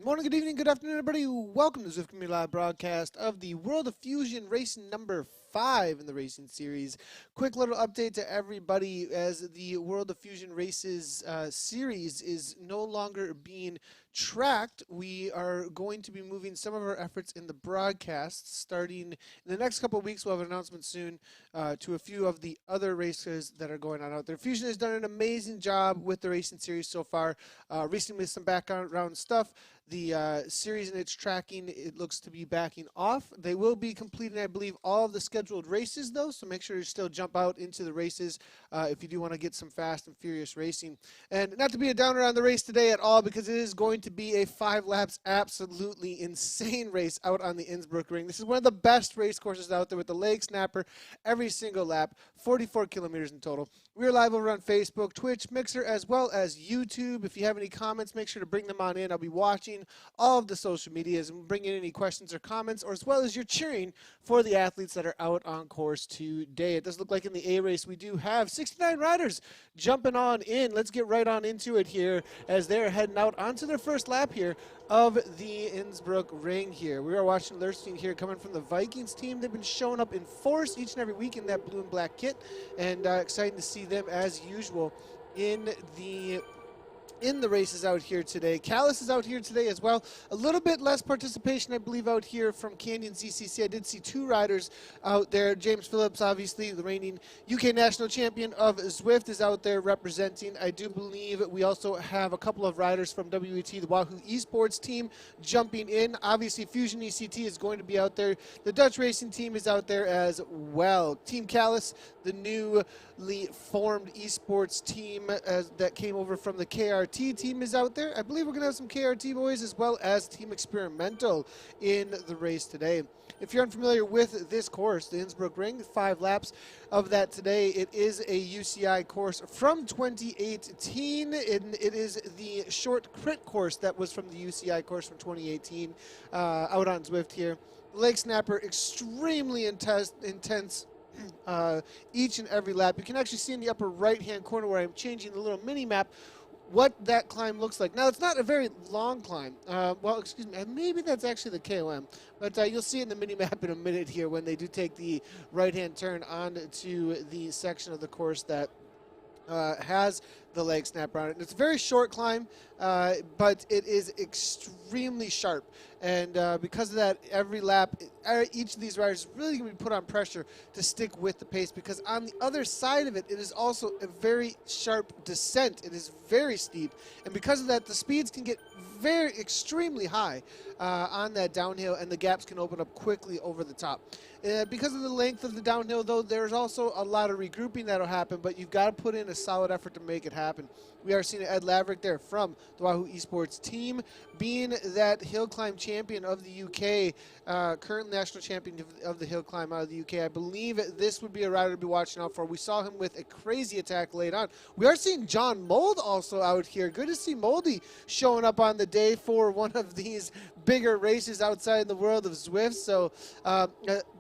Good morning, good evening, good afternoon, everybody. Welcome to Zwift Community Live broadcast of the World of Fusion race number 5 in the racing series. Quick little update to everybody as the World of Fusion races series is no longer being tracked. We are going to be moving some of our efforts in the broadcast starting in the next couple of weeks. We'll have an announcement soon to a few of the other races that are going on out there. Fusion has done an amazing job with the racing series so far. Recently, some background stuff. The series and its tracking, it looks to be backing off. They will be completing, I believe, all of the scheduled races, though, so make sure you still jump out into the races if you do want to get some fast and furious racing. And not to be a downer on the race today at all, because it is going to be a 5 laps, absolutely insane race out on the Innsbruck ring. This is one of the best race courses out there with the leg snapper every single lap, 44 kilometers in total. We're live over on Facebook, Twitch, Mixer, as well as YouTube. If you have any comments, make sure to bring them on in. I'll be watching all of the social medias and bring in any questions or comments, or as well as your cheering for the athletes that are out on course today. It does look like in the A race we do have 69 riders jumping on in. Let's get right on into it here as they're heading out onto their first lap here of the Innsbruck ring here. We are watching Lerstein here coming from the Vikings team. They've been showing up in force each and every week in that blue and black kit, and exciting to see them as usual in the races out here today. Callis is out here today as well. A little bit less participation, I believe, out here from Canyon ZCC. I did see 2 riders out there. James Phillips, obviously, the reigning UK national champion of Zwift, is out there representing. I do believe we also have a couple of riders from WET, the Wahoo Esports team, jumping in. Obviously, Fusion ECT is going to be out there. The Dutch racing team is out there as well. Team Callis, the newly formed esports team that came over from the KRT team, is out there. I believe we're going to have some KRT boys as well as Team Experimental in the race today. If you're unfamiliar with this course, the Innsbruck Ring, 5 laps of that today. It is a UCI course from 2018, and it is the short crit course that was from the UCI course from 2018 out on Zwift here. Leg snapper, extremely intense each and every lap. You can actually see in the upper right-hand corner where I'm changing the little mini-map what that climb looks like. Now, it's not a very long climb. Well, excuse me, maybe that's actually the KOM, but you'll see it in the mini-map in a minute here when they do take the right-hand turn onto the section of the course that has the leg snapper on it. And it's a very short climb, but it is extremely sharp. And because of that, every lap, each of these riders is really going to be put on pressure to stick with the pace, because on the other side of it, it is also a very sharp descent. It is very steep. And because of that, the speeds can get extremely high on that downhill, and the gaps can open up quickly over the top. Because of the length of the downhill, though, there's also a lot of regrouping that'll happen, but you've got to put in a solid effort to make it happen. We are seeing Ed Laverick there from the Wahoo Esports team, being that hill climb champion of the UK, current national champion of the hill climb out of the UK. I believe this would be a rider to be watching out for. We saw him with a crazy attack late on. We are seeing John Mold also out here. Good to see Moldy showing up on the day for one of these bigger races outside the world of Zwift. So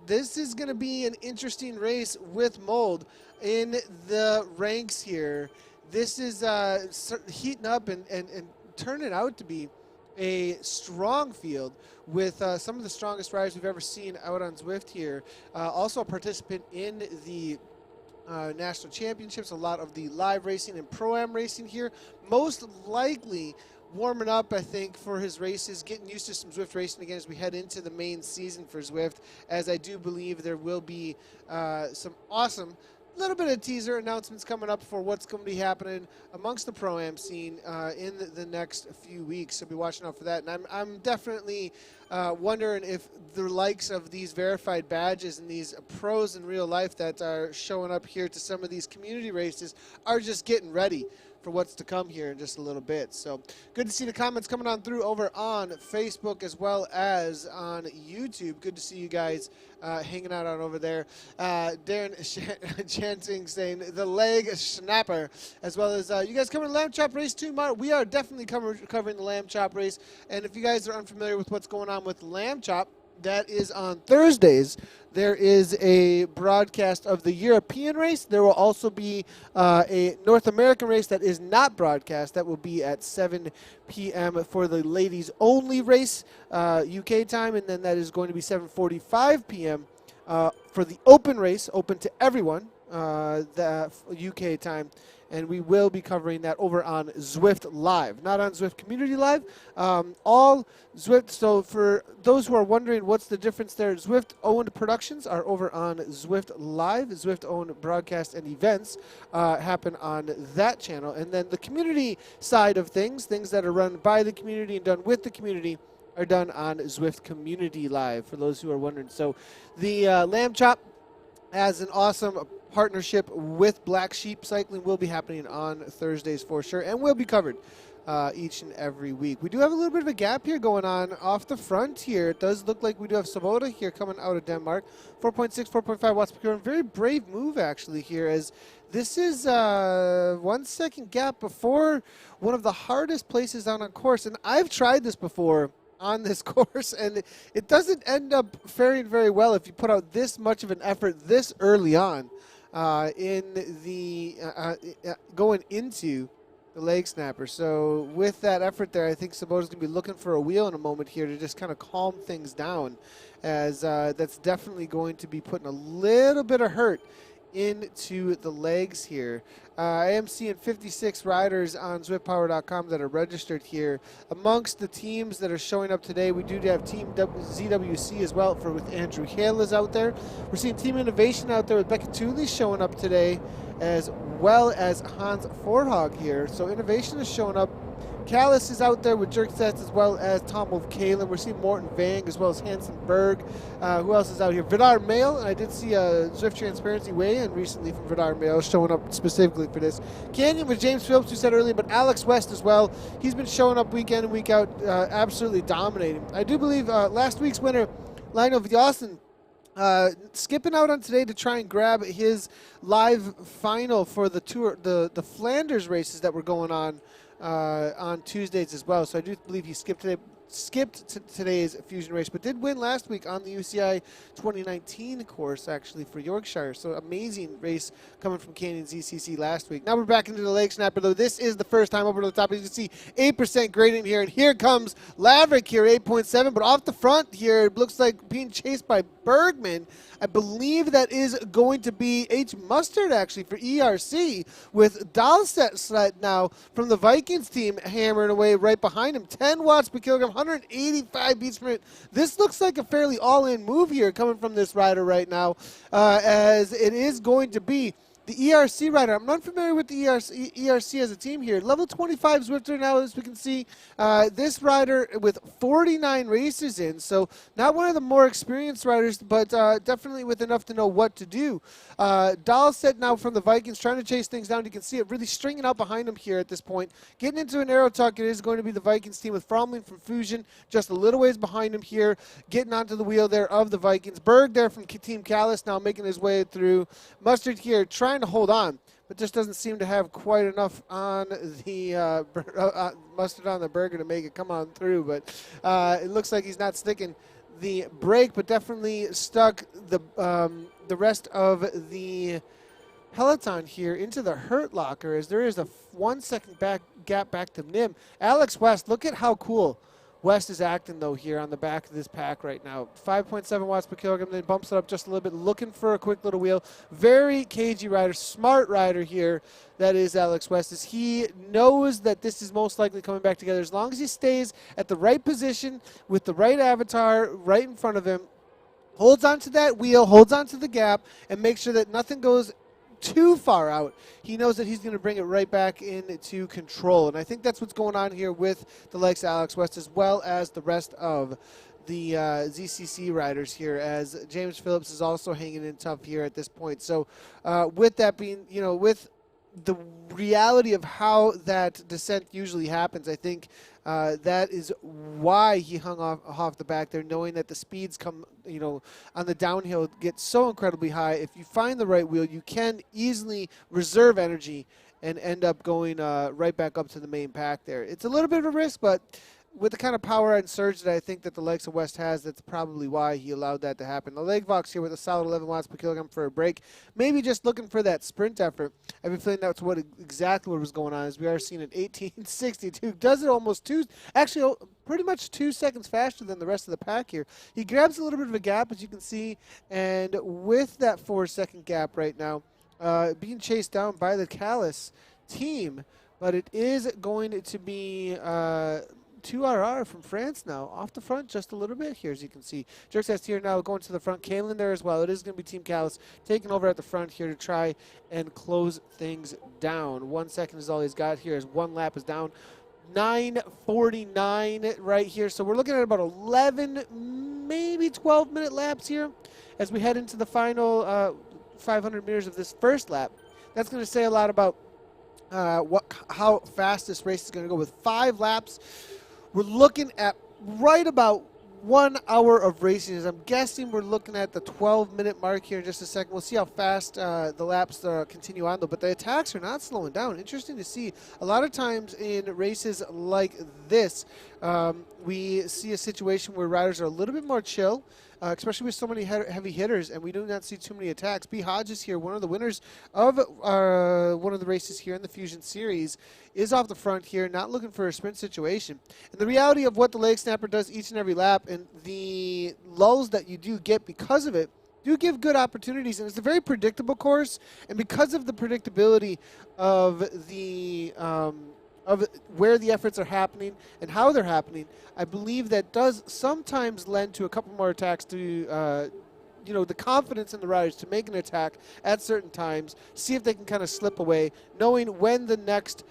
this is going to be an interesting race with Mold in the ranks here. This is heating up and turning out to be a strong field with some of the strongest riders we've ever seen out on Zwift here. Also a participant in the national championships, a lot of the live racing and pro-am racing here. Most likely warming up, I think, for his races, getting used to some Zwift racing again as we head into the main season for Zwift, as I do believe there will be some awesome little bit of teaser announcements coming up for what's going to be happening amongst the pro-am scene in the next few weeks. So be watching out for that. And I'm definitely wondering if the likes of these verified badges and these pros in real life that are showing up here to some of these community races are just getting ready for what's to come here in just a little bit. So good to see the comments coming on through over on Facebook as well as on YouTube. Good to see you guys hanging out on over there. Darren chanting saying the leg snapper, as well as you guys covering the Lamb Chop race too. We are definitely covering the Lamb Chop race. And if you guys are unfamiliar with what's going on with Lamb Chop, That is on Thursdays. There is a broadcast of the European race. There will also be a North American race that is not broadcast. That will be at 7 p.m. for the ladies only race, UK time, and then that is going to be 7:45 p.m. For the open race, open to everyone, the UK time. And we will be covering that over on Zwift Live, not on Zwift Community Live. All Zwift, so for those who are wondering what's the difference there, Zwift-owned productions are over on Zwift Live. Zwift-owned broadcasts and events happen on that channel. And then the community side of things that are run by the community and done with the community, are done on Zwift Community Live, for those who are wondering. So the Lamb Chop has an awesome partnership with Black Sheep Cycling, will be happening on Thursdays for sure, and will be covered each and every week. We do have a little bit of a gap here going on off the front here. It does look like we do have Svoboda here coming out of Denmark. 4.6, 4.5 watts per kilogram. Very brave move actually here, as this is 1 second gap before one of the hardest places on course. And I've tried this before on this course, and it doesn't end up faring very well if you put out this much of an effort this early on in the going into the leg snapper. So with that effort there, I think Svoboda's going to be looking for a wheel in a moment here to just kind of calm things down, as that's definitely going to be putting a little bit of hurt into the legs here. I am seeing 56 riders on ZwiftPower.com that are registered here. Amongst the teams that are showing up today, we do have Team ZWC as well, with Andrew Hale is out there. We're seeing Team Innovation out there with Becca Tooley showing up today, as well as Hans Forhog here. So Innovation is showing up. Callis is out there with Jerksets, as well as Tom Wolf Kalen. We're seeing Morten Vang as well as Hansen Berg. Who else is out here? Vidar Mail, and I did see a Zwift Transparency weigh-in recently from Vidar Mail showing up specifically for this. Canyon with James Phillips, who said earlier, but Alex West as well. He's been showing up week in and week out, absolutely dominating. I do believe last week's winner, Lionel Vjausen, skipping out on today to try and grab his live final for the tour, the Flanders races that were going on Tuesdays as well. So I do believe he skipped today's Fusion race, but did win last week on the UCI 2019 course, actually, for Yorkshire. So amazing race coming from Canyon ZCC last week. Now we're back into the leg snapper, though. This is the first time over to the top. As you can see, 8% gradient here, and here comes Laverick here, 8.7, but off the front here, it looks like being chased by Bergman. I believe that is going to be H. Mustard, actually, for ERC, with Dahlstedt now from the Vikings team hammering away right behind him. 10 watts per kilogram, 185 beats per minute. This looks like a fairly all-in move here coming from this rider right now, as it is going to be the ERC rider. I'm not familiar with the ERC as a team here. Level 25 Zwifter now, as we can see. This rider with 49 races in, so not one of the more experienced riders, but definitely with enough to know what to do. Dahlstedt now from the Vikings trying to chase things down. You can see it really stringing out behind him here at this point. Getting into an arrow tuck, it is going to be the Vikings team with Fromling from Fusion just a little ways behind him here, getting onto the wheel there of the Vikings. Berg there from Team Callis now making his way through. Mustard here trying to hold on, but just doesn't seem to have quite enough on the Mustard on the Burger to make it come on through. But it looks like he's not sticking the brake, but definitely stuck the rest of the peloton here into the hurt locker, as there is a 1 second gap back to Nim. Alex West, look at how cool West is acting, though, here on the back of this pack right now. 5.7 watts per kilogram, then bumps it up just a little bit, looking for a quick little wheel. Very cagey rider, smart rider here. That is Alex West, as he knows that this is most likely coming back together. As long as he stays at the right position with the right avatar right in front of him, holds onto that wheel, holds onto the gap, and makes sure that nothing goes too far out, he knows that he's going to bring it right back into control. And I think that's what's going on here with the likes of Alex West, as well as the rest of the ZCC riders here, as James Phillips is also hanging in tough here at this point. So with that being, with the reality of how that descent usually happens, I think that is why he hung off the back there, knowing that the speeds come, on the downhill get so incredibly high. If you find the right wheel, you can easily reserve energy and end up going right back up to the main pack there. It's a little bit of a risk, but with the kind of power and surge that I think that the Legs of West has, that's probably why he allowed that to happen. The Legvox here with a solid 11 watts per kilogram for a break. Maybe just looking for that sprint effort. I have a feeling that's exactly what was going on, as we are seeing an 18.62. Does it almost pretty much 2 seconds faster than the rest of the pack here. He grabs a little bit of a gap, as you can see, and with that 4-second gap right now, being chased down by the Callus team, but it is going to be 2RR from France now, off the front just a little bit here, as you can see. Jerkzest here now going to the front. Kalen there as well. It is going to be Team Callus taking over at the front here to try and close things down. 1 second is all he's got here as one lap is down. 9:49 right here. So we're looking at about 11, maybe 12-minute laps here as we head into the final 500 meters of this first lap. That's going to say a lot about how fast this race is going to go. With 5 laps, we're looking at right about 1 hour of racing. As I'm guessing, we're looking at the 12-minute mark here in just a second. We'll see how fast the laps continue on, though. But the attacks are not slowing down. Interesting to see. A lot of times in races like this, we see a situation where riders are a little bit more chill, especially with so many heavy hitters, and we do not see too many attacks. B. Hodges here, one of the winners of one of the races here in the Fusion Series, is off the front here, not looking for a sprint situation. And the reality of what the leg snapper does each and every lap, and the lulls that you do get because of it, do give good opportunities. And it's a very predictable course, and because of the predictability of the of where the efforts are happening and how they're happening, I believe that does sometimes lend to a couple more attacks to the confidence in the riders to make an attack at certain times, see if they can kind of slip away, knowing when the next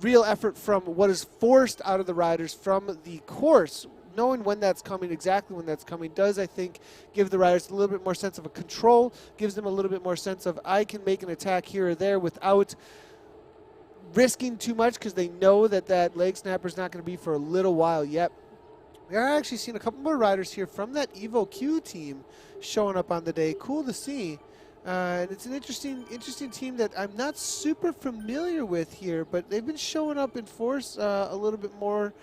real effort from what is forced out of the riders from the course, knowing when that's coming, exactly when that's coming, does, I think, give the riders a little bit more sense of a control, gives them a little bit more sense of, I can make an attack here or there without risking too much, because they know that leg snapper is not going to be for a little while yet. We are actually seeing a couple more riders here from that Evo Q team showing up on the day. Cool to see. And it's an interesting team that I'm not super familiar with here, but they've been showing up in force a little bit more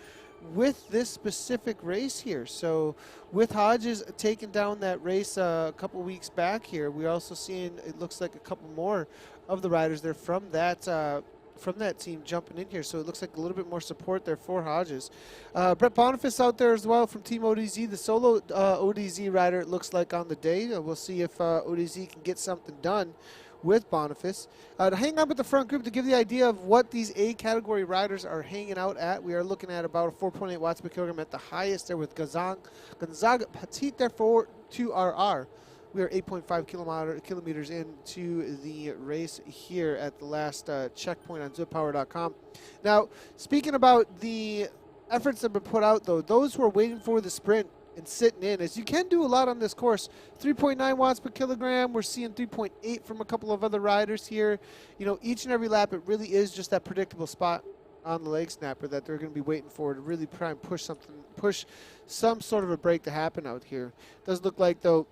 with this specific race here. So with Hodges taking down that race a couple weeks back here, we're also seeing, it looks like, a couple more of the riders there from that team jumping in here. So it looks like a little bit more support there for Hodges. Brett Boniface out there as well from Team ODZ, the solo ODZ rider, it looks like, on the day. We'll see if ODZ can get something done with Boniface. To hang on with the front group, to give the idea of what these A category riders are hanging out at, we are looking at about a 4.8 watts per kilogram at the highest there with Gonzaga Petit there for 2RR. We are 8.5 kilometers into the race here at the last checkpoint on ZipPower.com. Now, speaking about the efforts that have been put out, though, those who are waiting for the sprint and sitting in, as you can do a lot on this course, 3.9 watts per kilogram. We're seeing 3.8 from a couple of other riders here. Each and every lap, it really is just that predictable spot on the leg snapper that they're going to be waiting for to really try and push some sort of a break to happen out here. Does look like, though,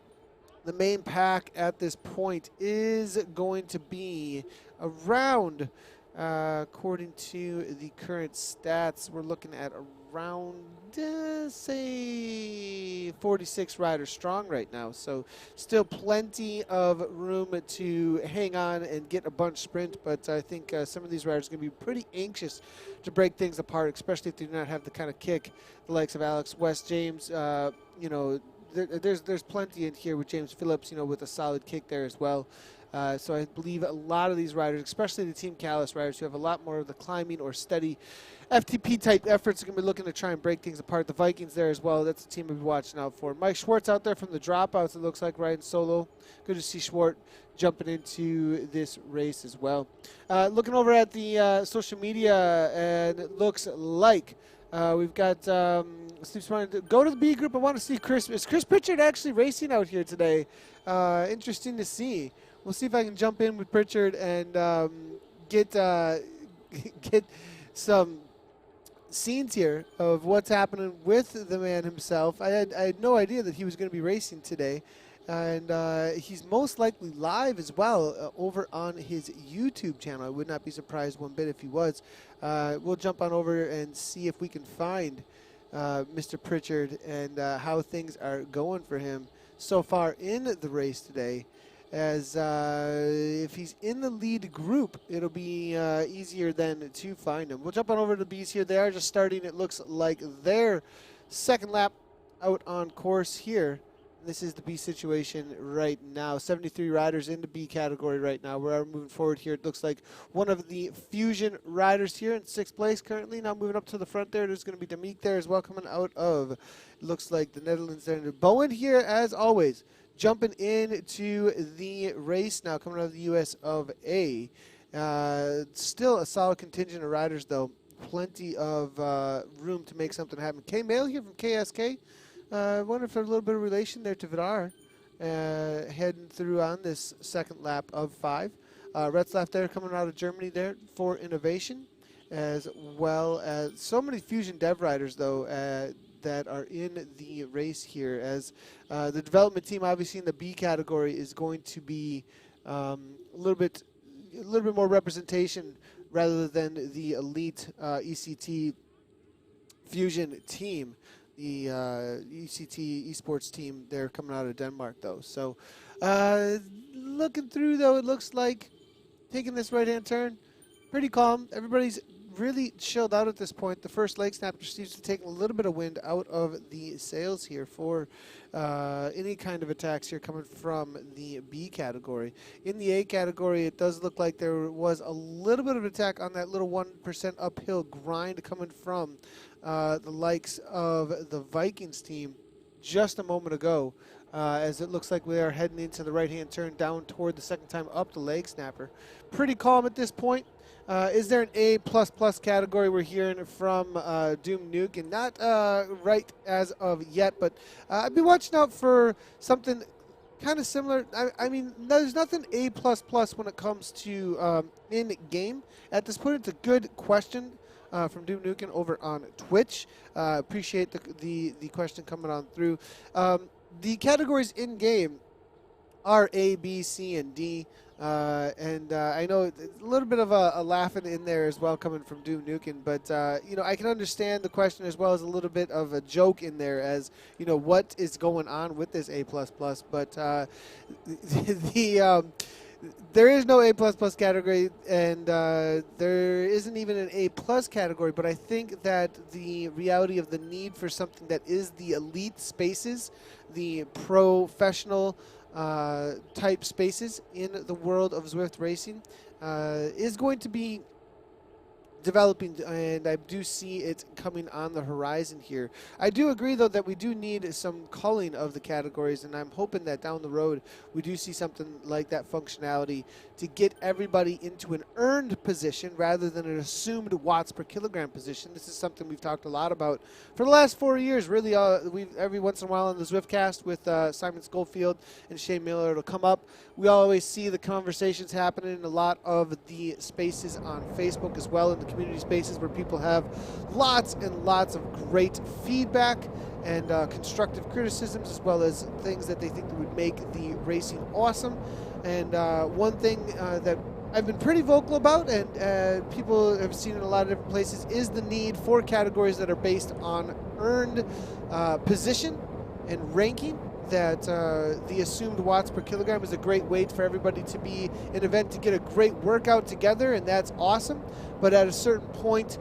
the main pack at this point is going to be around, according to the current stats, we're looking at around, say, 46 riders strong right now. So still plenty of room to hang on and get a bunch sprint, but I think some of these riders are going to be pretty anxious to break things apart, especially if they do not have the kind of kick the likes of Alex West, James, There's plenty in here with James Phillips, with a solid kick there as well. So I believe a lot of these riders, especially the Team Callus riders, who have a lot more of the climbing or steady FTP-type efforts, are going to be looking to try and break things apart. The Vikings there as well. That's the team we'll be watching out for. Mike Schwartz out there from the dropouts, it looks like, riding solo. Good to see Schwartz jumping into this race as well. Looking over at the social media, and it looks like we've got Steve Smart. Go to the B group. I want to see Chris. Is Chris Pritchard actually racing out here today? Interesting to see. We'll see if I can jump in with Pritchard and get some scenes here of what's happening with the man himself. I had no idea that he was going to be racing today. And he's most likely live as well over on his YouTube channel. I would not be surprised one bit if he was. We'll jump on over and see if we can find Mr. Pritchard, and how things are going for him so far in the race today. As if he's in the lead group, it'll be easier then to find him. We'll jump on over to the Bees here. They are just starting. It looks like their second lap out on course here. This is the B situation right now. 73 riders in the B category right now. We're moving forward here. It looks like one of the Fusion riders here in 6th place currently. Now moving up to the front there. There's going to be Demiek there as well coming out of, it looks like, the Netherlands there. Bowen here, as always, jumping into the race now, coming out of the US of A. Still a solid contingent of riders, though. Plenty of room to make something happen. K-Mail here from KSK. I wonder if there's a little bit of relation there to Vidar heading through on this second lap of 5. Retzlaff there coming out of Germany there for innovation, as well as so many Fusion dev riders, though, that are in the race here, as the development team, obviously in the B category, is going to be a little bit more representation rather than the elite ECT Fusion team. The ECT esports team, they're coming out of Denmark, though. So looking through, though, it looks like taking this right-hand turn, pretty calm. Everybody's really chilled out at this point. The first leg snapper seems to take a little bit of wind out of the sails here for any kind of attacks here coming from the B category. In the A category, it does look like there was a little bit of attack on that little 1% uphill grind coming from the likes of the Vikings team just a moment ago, as it looks like we are heading into the right-hand turn down toward the second time up the leg snapper. Pretty calm at this point. Is there an A++ category we're hearing from Doom Nuke? And not right as of yet, but I'd be watching out for something kind of similar. I mean, there's nothing A++ when it comes to in-game. At this point, it's a good question from Doom Nukem over on Twitch. Appreciate the question coming on through. The categories in-game are A, B, C, and D. And I know a little bit of a laughing in there as well coming from Doom Nukem, but you know, I can understand the question as well as a little bit of a joke in there, as you know, what is going on with this A++. But there is no A++ category, and there isn't even an A+ category, but I think that the reality of the need for something that is the elite spaces, the professional type spaces in the world of Zwift racing is going to be developing, and I do see it coming on the horizon here. I do agree, though, that we do need some culling of the categories, and I'm hoping that down the road we do see something like that functionality to get everybody into an earned position rather than an assumed watts per kilogram position. This is something we've talked a lot about for the last 4 years. Really, we've every once in a while on the Zwiftcast with Simon Schofield and Shane Miller, it'll come up. We always see the conversations happening in a lot of the spaces on Facebook as well, in the community spaces where people have lots and lots of great feedback and constructive criticisms, as well as things that they think that would make the racing awesome. And one thing that I've been pretty vocal about, and people have seen in a lot of different places, is the need for categories that are based on earned position and ranking. That the assumed watts per kilogram is a great way for everybody to be an event to get a great workout together, and that's awesome. But at a certain point,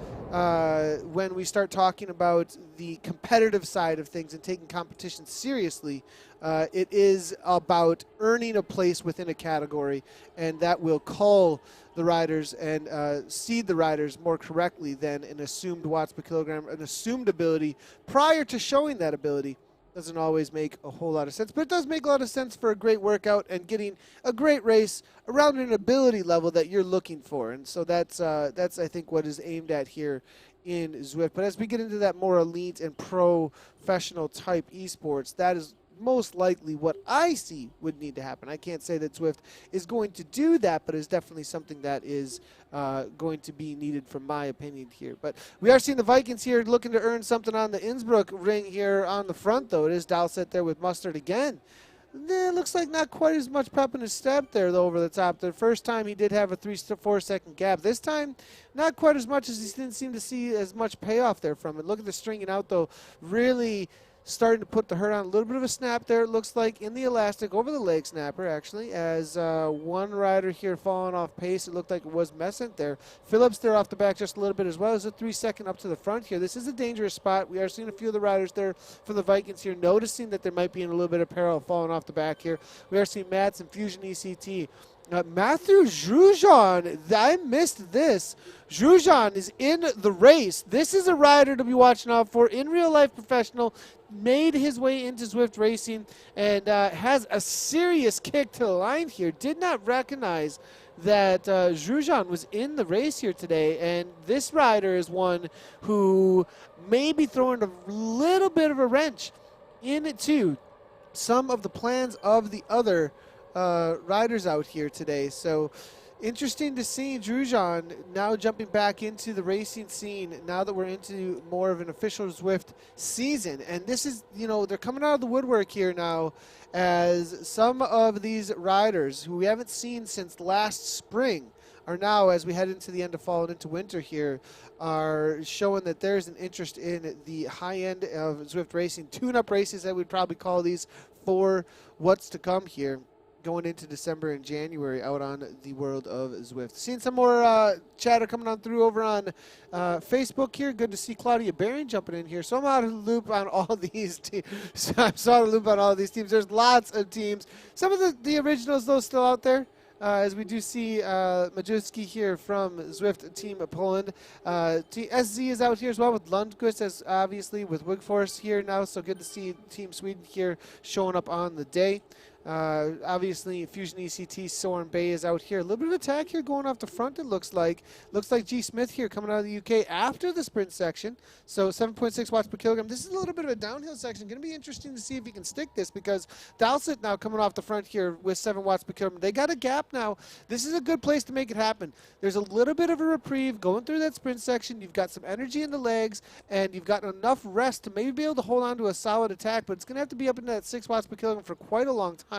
when we start talking about the competitive side of things and taking competition seriously, it is about earning a place within a category, and that will call the riders and seed the riders more correctly than an assumed watts per kilogram, an assumed ability prior to showing that ability. Doesn't always make a whole lot of sense, but it does make a lot of sense for a great workout and getting a great race around an ability level that you're looking for. And so that's I think what is aimed at here in Zwift. But as we get into that more elite and professional type esports, that is most likely what I see would need to happen. I can't say that Zwift is going to do that, but it's definitely something that is going to be needed from my opinion here. But we are seeing the Vikings here looking to earn something on the Innsbruck ring here on the front, though. It is Dalset there with Mustard again. It looks like not quite as much pep in his step there, though, over the top. The first time he did have a 3-4 second gap. This time, not quite as much, as he didn't seem to see as much payoff there from it. Look at the stringing out, though. Really starting to put the hurt on. A little bit of a snap there, it looks like, in the elastic over the leg snapper, actually, as one rider here falling off pace. It looked like it was Messent there. Phillips there off the back just a little bit as well. As a 3 second up to the front here. This is a dangerous spot. We are seeing a few of the riders there from the Vikings here, noticing that there might be in a little bit of peril falling off the back here. We are seeing Mats and Fusion ECT. Matthew Grosjean, I missed this. Grosjean is in the race. This is a rider to be watching out for. In real life professional, made his way into Zwift Racing and has a serious kick to the line here. Did not recognize that Grosjean was in the race here today, and this rider is one who may be throwing a little bit of a wrench into some of the plans of the other riders out here today. So interesting to see Grosjean now jumping back into the racing scene now that we're into more of an official Zwift season. And this is, they're coming out of the woodwork here now, as some of these riders who we haven't seen since last spring are now, as we head into the end of fall and into winter here, are showing that there's an interest in the high end of Zwift racing. Tune-up races, I would probably call these, for what's to come here going into December and January out on the world of Zwift. Seeing some more chatter coming on through over on Facebook here. Good to see Claudia Baring jumping in here. So I'm out of the loop on all these teams. There's lots of teams. Some of the originals, though, still out there. As we do see Majewski here from Zwift Team Poland. SZ is out here as well with Lundqvist, as obviously with Wigforce here now. So good to see Team Sweden here showing up on the day. Obviously, Fusion ECT, Soren Bay is out here. A little bit of attack here going off the front, it looks like. Looks like G. Smith here coming out of the UK after the sprint section. So 7.6 watts per kilogram. This is a little bit of a downhill section. Going to be interesting to see if he can stick this, because Dowsett now coming off the front here with 7 watts per kilogram. They got a gap now. This is a good place to make it happen. There's a little bit of a reprieve going through that sprint section. You've got some energy in the legs, and you've got enough rest to maybe be able to hold on to a solid attack, but it's going to have to be up into that 6 watts per kilogram for quite a long time.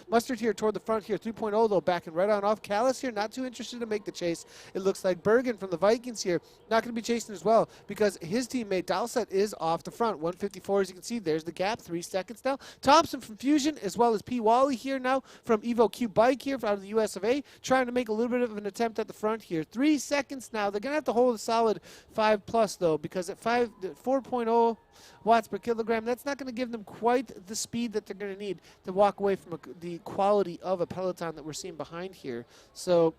Mustard here toward the front here, 3.0 though, backing right on off. Callis here, not too interested to make the chase. It looks like Bergen from the Vikings here, not going to be chasing as well, because his teammate Dowsett is off the front. 154, as you can see, there's the gap, 3 seconds now. Thompson from Fusion, as well as P. Wally here now from Evo Q Bike here out of the US of A, trying to make a little bit of an attempt at the front here. 3 seconds now. They're going to have to hold a solid 5+ though, because at 4.0 watts per kilogram, that's not going to give them quite the speed that they're going to need to walk away from the quality of a peloton that we're seeing behind here. So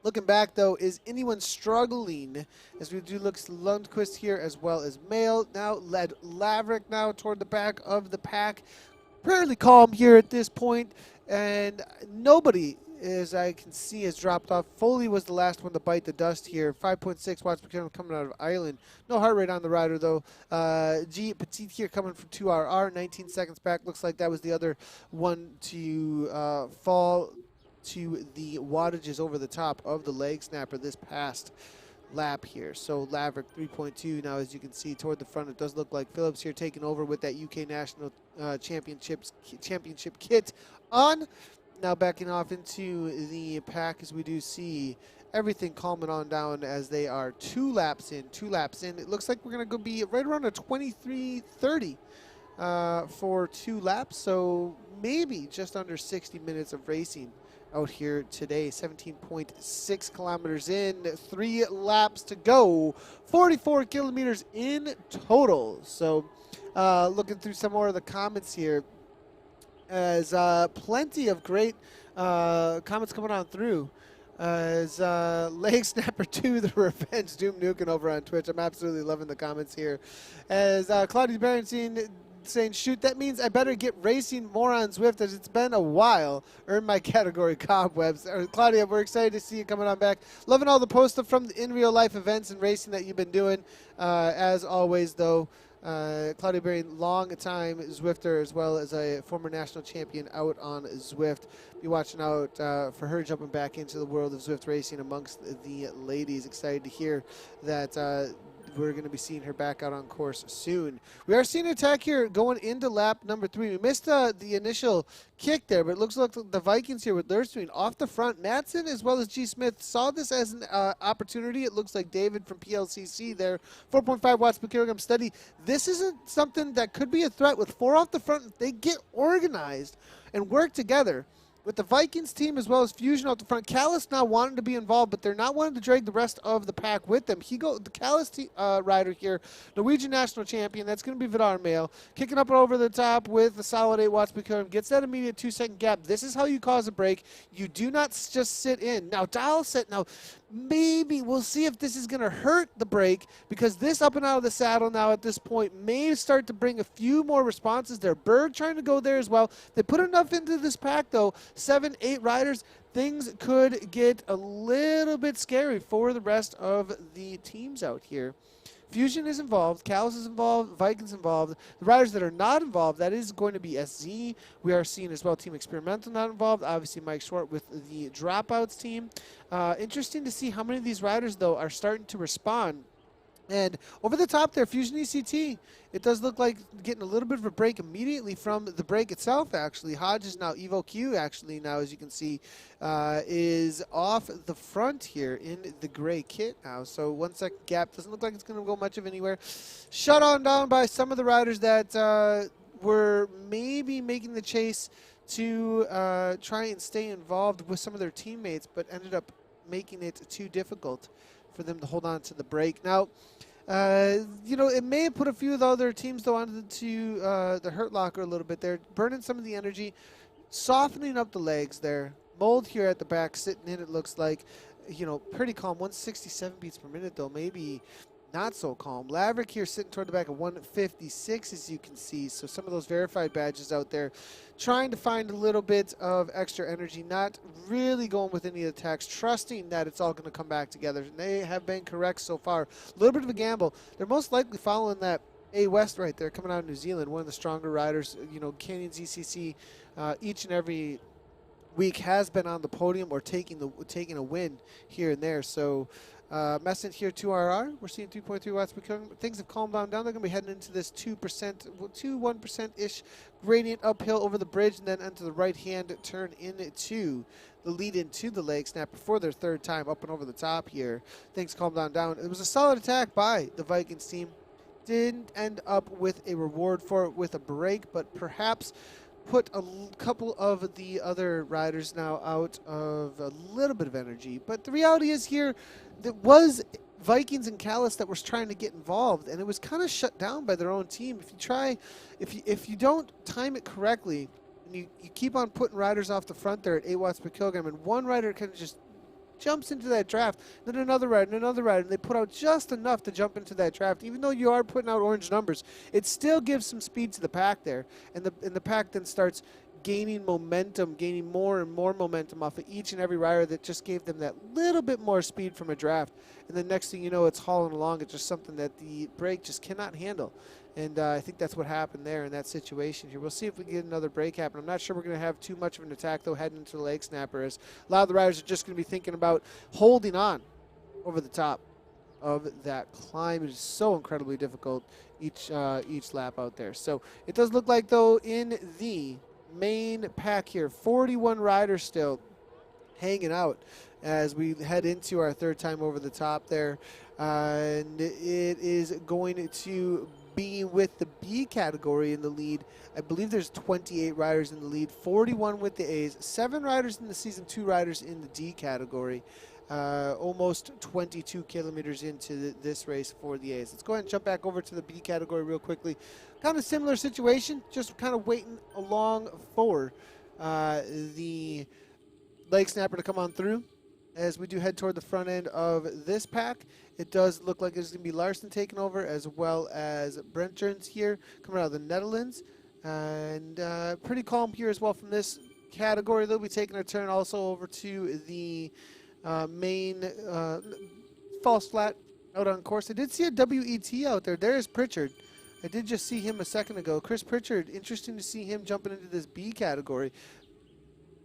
looking back, though, is anyone struggling? As we do look to Lundqvist here, as well as Mail. Now led Laverick now toward the back of the pack. Fairly calm here at this point, and nobody, as I can see, has dropped off. Foley was the last one to bite the dust here. 5.6 watts per kilogram coming out of Ireland. No heart rate on the rider, though. G. Petit here coming from 2RR, 19 seconds back. Looks like that was the other one to fall to the wattages over the top of the leg snapper this past lap here. So Laverick 3.2 now, as you can see toward the front. It does look like Phillips here taking over with that UK National Championship kit on. Now backing off into the pack, as we do see everything calming on down as they are 2 laps in. It looks like we're going to go be right around a 23:30 for 2 laps. So maybe just under 60 minutes of racing out here today. 17.6 kilometers in, 3 laps to go, 44 kilometers in total. So looking through some more of the comments here, as plenty of great comments coming on through. As Leg Snapper 2, the Revenge Doom Nukem over on Twitch. I'm absolutely loving the comments here. As Claudia Berenstein saying, shoot, that means I better get racing more on Zwift, as it's been a while. Earn my category Cobwebs. Claudia, we're excited to see you coming on back. Loving all the posts from the in real life events and racing that you've been doing. As always, though, Claudia Berry, long time Zwifter, as well as a former national champion out on Zwift. Be watching out for her jumping back into the world of Zwift racing amongst the ladies. Excited to hear that we're going to be seeing her back out on course soon. We are seeing an attack here going into lap number 3. We missed the initial kick there, but it looks like the Vikings here with their swing off the front. Madsen as well as G. Smith saw this as an opportunity. It looks like David from PLCC there, 4.5 watts per kilogram steady. This isn't something that could be a threat with 4 off the front. If they get organized and work together, with the Vikings team as well as Fusion out the front, Callis now wanting to be involved, but they're not wanting to drag the rest of the pack with them. The Callis rider here, Norwegian national champion, that's going to be Vidar Mail, kicking up over the top with the solid 8 watts per kilogram, gets that immediate 2-second gap. This is how you cause a break. You do not just sit in. Now, Dial set, now, maybe we'll see if this is going to hurt the break, because this up and out of the saddle now at this point may start to bring a few more responses there. Bird trying to go there as well. They put enough into this pack, though, 7, 8 riders, things could get a little bit scary for the rest of the teams out here. Fusion is involved, Callis is involved, Vikings involved. The riders that are not involved, that is going to be SZ. We are seeing as well Team Experimental not involved. Obviously Mike Short with the Dropouts team. Interesting to see how many of these riders, though, are starting to respond. And over the top there, Fusion ECT, it does look like getting a little bit of a break immediately from the break itself, actually. Hodge is now, Evo Q, actually, now, as you can see, is off the front here in the gray kit now. So 1 second gap. Doesn't look like it's going to go much of anywhere. Shut on down by some of the riders that were maybe making the chase to try and stay involved with some of their teammates, but ended up making it too difficult for them to hold on to the break. Now, it may have put a few of the other teams, though, onto the Hurt Locker a little bit there, burning some of the energy, softening up the legs there. Mold here at the back sitting in, it looks like, pretty calm. 167 beats per minute, though, maybe not so calm. Laverick here sitting toward the back at 156, as you can see. So some of those verified badges out there trying to find a little bit of extra energy, not really going with any attacks, trusting that it's all going to come back together. And they have been correct so far. A little bit of a gamble. They're most likely following that A West right there coming out of New Zealand, one of the stronger riders. Canyons ECC each and every week has been on the podium or taking a win here and there. So Messent here 2RR. We're seeing 3.3 watts per kilogram. Things have calmed down. They're going to be heading into this 1%-ish gradient uphill over the bridge and then into the right-hand turn into the lead into the leg snapper for their 3rd time up and over the top here. Things calmed down. It was a solid attack by the Vikings team. Didn't end up with a reward for it with a break, but perhaps put a couple of the other riders now out of a little bit of energy. But the reality is here, it was Vikings and Callis that was trying to get involved, and it was kind of shut down by their own team. If you don't time it correctly, and you keep on putting riders off the front there at 8 watts per kilogram, and one rider kind of just jumps into that draft, then another rider, and they put out just enough to jump into that draft. Even though you are putting out orange numbers, it still gives some speed to the pack there, and the pack then starts gaining momentum, gaining more and more momentum off of each and every rider that just gave them that little bit more speed from a draft. And then next thing you know, it's hauling along. It's just something that the break just cannot handle. And I think that's what happened there in that situation here. We'll see if we get another break happen. I'm not sure we're going to have too much of an attack, though, heading into the leg snapper, as a lot of the riders are just going to be thinking about holding on over the top of that climb. It is so incredibly difficult each lap out there. So it does look like, though, in the main pack here, 41 riders still hanging out as we head into our 3rd time over the top there. And it is going to be with the B category in the lead. I believe there's 28 riders in the lead, 41 with the A's, 7 riders in the season, 2 riders in the D category. Almost 22 kilometers into this race for the A's. Let's go ahead and jump back over to the B category real quickly. Kind of similar situation, just kind of waiting along for the leg snapper to come on through. As we do head toward the front end of this pack, it does look like it's going to be Larson taking over, as well as Brent Jones here coming out of the Netherlands. And pretty calm here as well from this category. They'll be taking a turn also over to the main false flat out on course. I did see a WET out there. There is Pritchard. I did just see him a second ago. Chris Pritchard, interesting to see him jumping into this B category.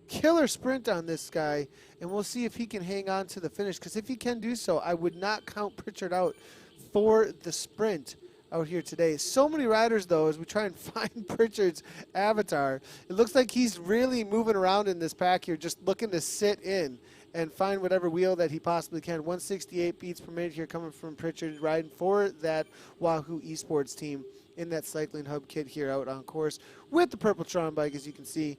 Killer sprint on this guy, and we'll see if he can hang on to the finish, because if he can do so, I would not count Pritchard out for the sprint out here today. So many riders, though, as we try and find Pritchard's avatar. It looks like he's really moving around in this pack here, just looking to sit in and find whatever wheel that he possibly can. 168 beats per minute here coming from Pritchard, riding for that Wahoo Esports team in that Cycling Hub kit here out on course with the purple Tron bike, as you can see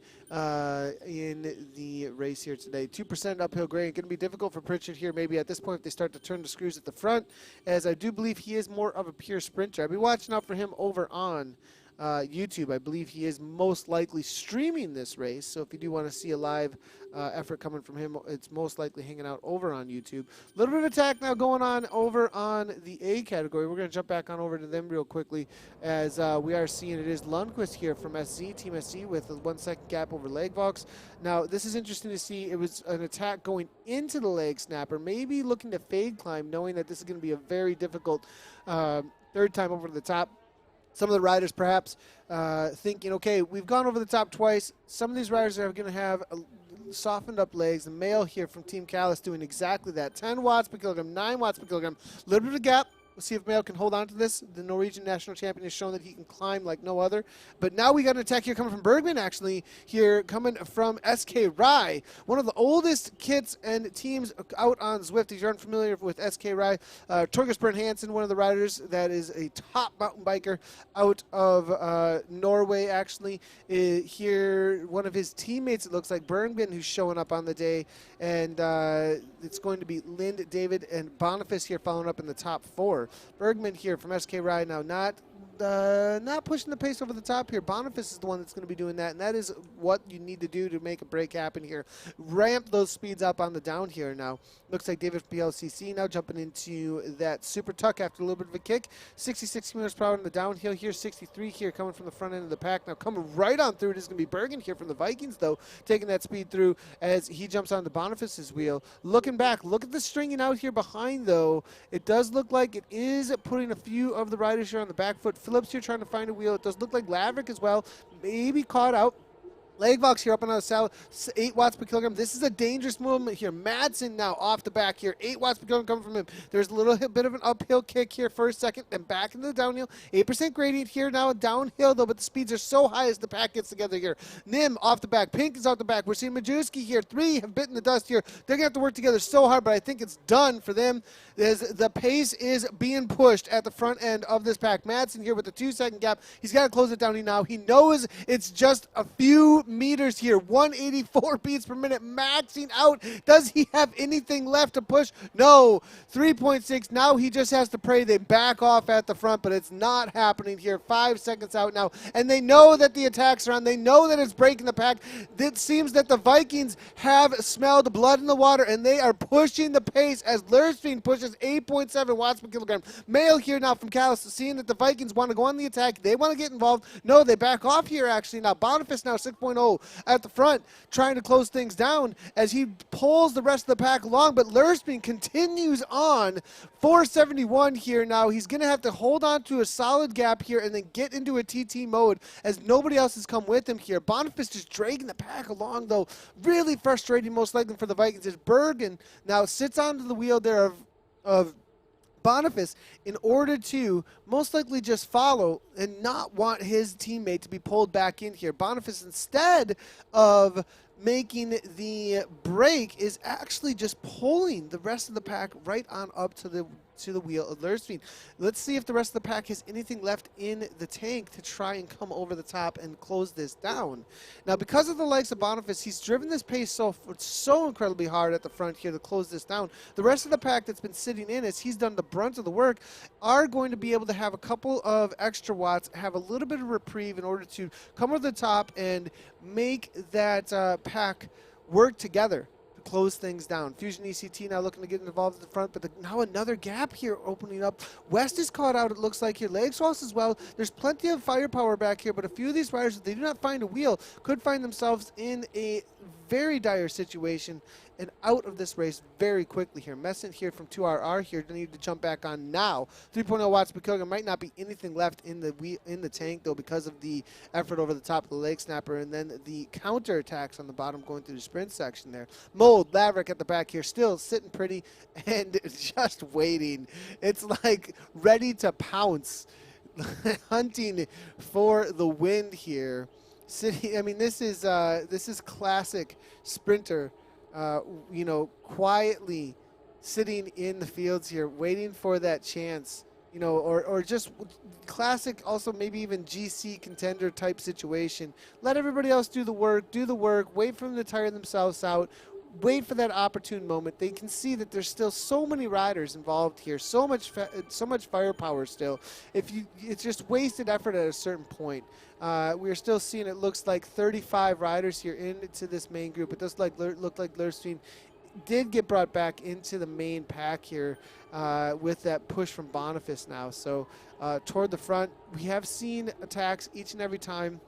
in the race here today. 2% uphill grade. Going to be difficult for Pritchard here maybe at this point if they start to turn the screws at the front, as I do believe he is more of a pure sprinter. I'll be watching out for him over on YouTube. I believe he is most likely streaming this race, so if you do want to see a live effort coming from him, it's most likely hanging out over on YouTube. A little bit of attack now going on over on the A category. We're going to jump back on over to them real quickly, as we are seeing it is Lundqvist here from SZ, Team SZ, with a 1 second gap over Legvox. Now, this is interesting to see. It was an attack going into the leg snapper, maybe looking to fade climb, knowing that this is going to be a very difficult third time over the top. Some of the riders perhaps thinking, okay, we've gone over the top twice. Some of these riders are going to have softened up legs. The male here from Team Callis doing exactly that. 10 watts per kilogram, 9 watts per kilogram. A little bit of gap. We'll see if Male can hold on to this. The Norwegian national champion has shown that he can climb like no other. But now we got an attack here coming from Bergman, actually, here coming from SK Rye, one of the oldest kits and teams out on Zwift. If you're unfamiliar with SK Rye, Torgus Bern Hansen, one of the riders that is a top mountain biker out of Norway, actually. Here, one of his teammates, it looks like, Bergman, who's showing up on the day. And it's going to be Lind, David, and Boniface here following up in the top 4. Bergman here from SK Rye now not pushing the pace over the top here. Boniface is the one that's going to be doing that, and that is what you need to do to make a break happen here. Ramp those speeds up on the down here now. Looks like David from PLCC now jumping into that super tuck after a little bit of a kick. 66 kilometers per hour on the downhill here. 63 here coming from the front end of the pack. Now coming right on through it is going to be Bergen here from the Vikings, though, taking that speed through as he jumps onto Boniface's wheel. Looking back, look at the stringing out here behind, though. It does look like it is putting a few of the riders here on the back foot. Phillips here trying to find a wheel. It does look like Laverick as well, maybe caught out. Legvox here up on the south, 8 watts per kilogram. This is a dangerous movement here. Madsen now off the back here, 8 watts per kilogram coming from him. There's a little bit of an uphill kick here for a second, then back into the downhill. 8% gradient here now downhill, though, but the speeds are so high as the pack gets together here. Nim off the back, Pink is off the back. We're seeing Majewski here. 3 have bitten the dust here. They're going to have to work together so hard, but I think it's done for them as the pace is being pushed at the front end of this pack. Madsen here with the 2-second gap. He's got to close it down now. He knows it's just a few meters here. 184 beats per minute, maxing out. Does he have anything left to push? No. 3.6. Now he just has to pray they back off at the front, but it's not happening here. 5 seconds out now, and they know that the attacks are on. They know that it's breaking the pack. It seems that the Vikings have smelled blood in the water, and they are pushing the pace as Lursveen pushes 8.7 watts per kilogram. Male here now from Callis, seeing that the Vikings want to go on the attack. They want to get involved. No, they back off here, actually. Now Boniface now 6.0 at the front, trying to close things down as he pulls the rest of the pack along, but Lursveen continues on. 471 here now. He's going to have to hold on to a solid gap here and then get into a TT mode as nobody else has come with him here. Boniface just dragging the pack along, though. Really frustrating, most likely, for the Vikings, as Bergen now sits onto the wheel there of Boniface in order to most likely just follow and not want his teammate to be pulled back in here. Boniface, instead of making the break, is actually just pulling the rest of the pack right on up to the wheel of Lursveen. Let's see if the rest of the pack has anything left in the tank to try and come over the top and close this down. Now, because of the likes of Boniface, he's driven this pace so incredibly hard at the front here to close this down. The rest of the pack that's been sitting in, as he's done the brunt of the work, are going to be able to have a couple of extra watts, have a little bit of reprieve in order to come over the top and make that pack work together. Close things down. Fusion ECT now looking to get involved at the front, but now another gap here opening up. West is caught out, it looks like here. Lagswalls as well. There's plenty of firepower back here, but a few of these riders, if they do not find a wheel, could find themselves in a very dire situation and out of this race very quickly here. Messent here from 2RR here. Don't need to jump back on now. 3.0 watts per kilogram. Might not be anything left in the tank, though, because of the effort over the top of the leg snapper and then the counter attacks on the bottom going through the sprint section there. Mold, Laverick at the back here, still sitting pretty and just waiting. It's like ready to pounce, hunting for the wind here. I mean, this is classic sprinter. Quietly sitting in the fields here, waiting for that chance, or just classic, also maybe even GC contender type situation. Let everybody else do the work, wait for them to tire themselves out, wait for that opportune moment. They can see that there's still so many riders involved here, so much firepower still. It's just wasted effort at a certain point. We're still seeing, it looks like 35 riders here into this main group. It does look like Lurstein did get brought back into the main pack here with that push from Boniface now. So toward the front, we have seen attacks each and every time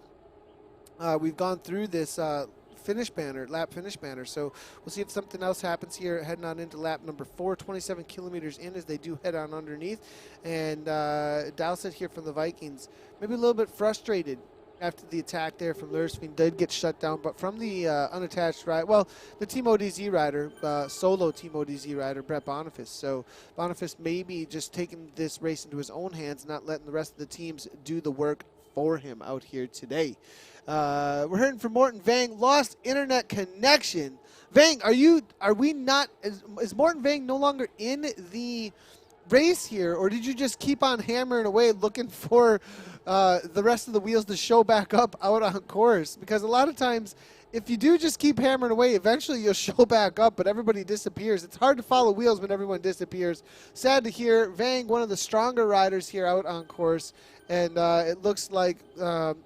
we've gone through this lap finish banner. So we'll see if something else happens here heading on into lap number 4, 27 kilometers in as they do head on underneath. And Dowsett here from the Vikings, maybe a little bit frustrated after the attack there from Lursveen, did get shut down, but from the unattached ride, well, the Team ODZ rider, solo Team ODZ rider, Brett Boniface. So Boniface maybe just taking this race into his own hands, not letting the rest of the teams do the work for him out here today. We're hearing from Morton Vang, lost internet connection. Vang, is Morton Vang no longer in the race here, or did you just keep on hammering away looking for the rest of the wheels to show back up out on course? Because a lot of times, if you do just keep hammering away, eventually you'll show back up, but everybody disappears. It's hard to follow wheels when everyone disappears. Sad to hear. Vang, one of the stronger riders here out on course, and it looks like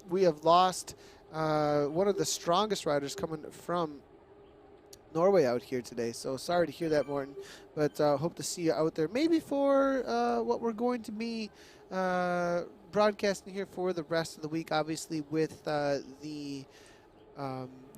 we have lost one of the strongest riders coming from Norway out here today. So sorry to hear that, Morton, but hope to see you out there maybe for what we're going to be broadcasting here for the rest of the week, obviously with the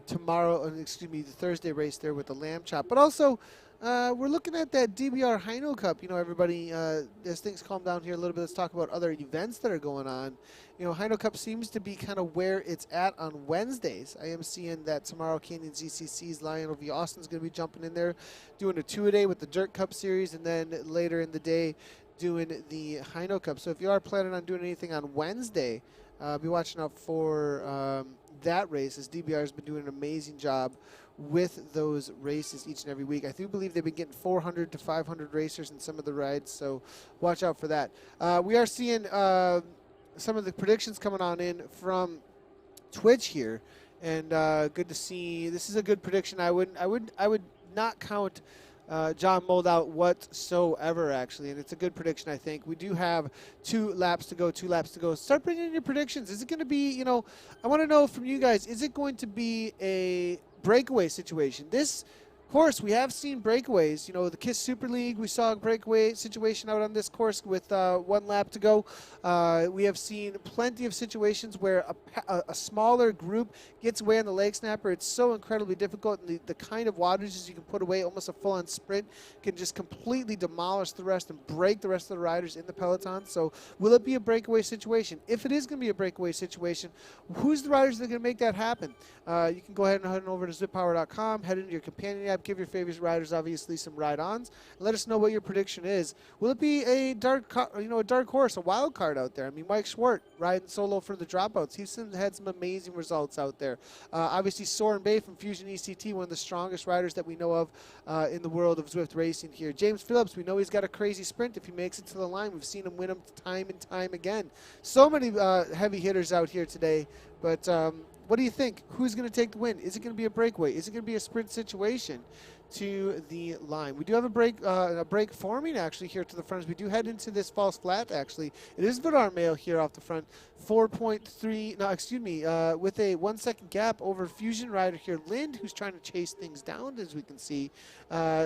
the Thursday race there with the Lamb Chop. But also, we're looking at that DBR Hino Cup. Everybody, as things calm down here a little bit, let's talk about other events that are going on. Hino Cup seems to be kind of where it's at on Wednesdays. I am seeing that tomorrow Canyon ZCC's Lionel V. Austin's going to be jumping in there, doing a 2-a-day with the Dirt Cup series, and then later in the day doing the Hino Cup. So if you are planning on doing anything on Wednesday, be watching out for that race, as DBR has been doing an amazing job with those races each and every week. I do believe they've been getting 400 to 500 racers in some of the rides, so watch out for that. We are seeing some of the predictions coming on in from Twitch here, and good to see. This is a good prediction. I would not count John Mold out whatsoever, actually, and it's a good prediction, I think. We do have 2 laps to go. Start bringing in your predictions. Is it going to be, I want to know from you guys, is it going to be a breakaway situation? This course, we have seen breakaways. The KISS Super League, we saw a breakaway situation out on this course with 1 lap to go. We have seen plenty of situations where a smaller group gets away on the leg snapper. It's so incredibly difficult, and the kind of wattages you can put away, almost a full-on sprint, can just completely demolish the rest and break the rest of the riders in the peloton. So will it be a breakaway situation? If it is going to be a breakaway situation, who's the riders that are going to make that happen? You can go ahead and head over to zippower.com, head into your companion app, give your favorite riders obviously some ride-ons, and let us know what your prediction is. Will it be a dark horse, a wild card out there? I mean, Mike Schwartz riding solo for the dropouts. He's had some amazing results out there. Obviously, Soren Bay from Fusion ECT, one of the strongest riders that we know of in the world of Zwift racing here. James Phillips, we know he's got a crazy sprint if he makes it to the line. We've seen him win them time and time again. So many heavy hitters out here today, but what do you think? Who's going to take the win? Is it going to be a breakaway? Is it going to be a sprint situation? to the line. We do have a break forming actually here to the front as we do head into this false flat actually. It is Vidar Mail here off the front. 4.3, no, excuse me, with a 1 second gap over Fusion rider here, Lind, who's trying to chase things down as we can see.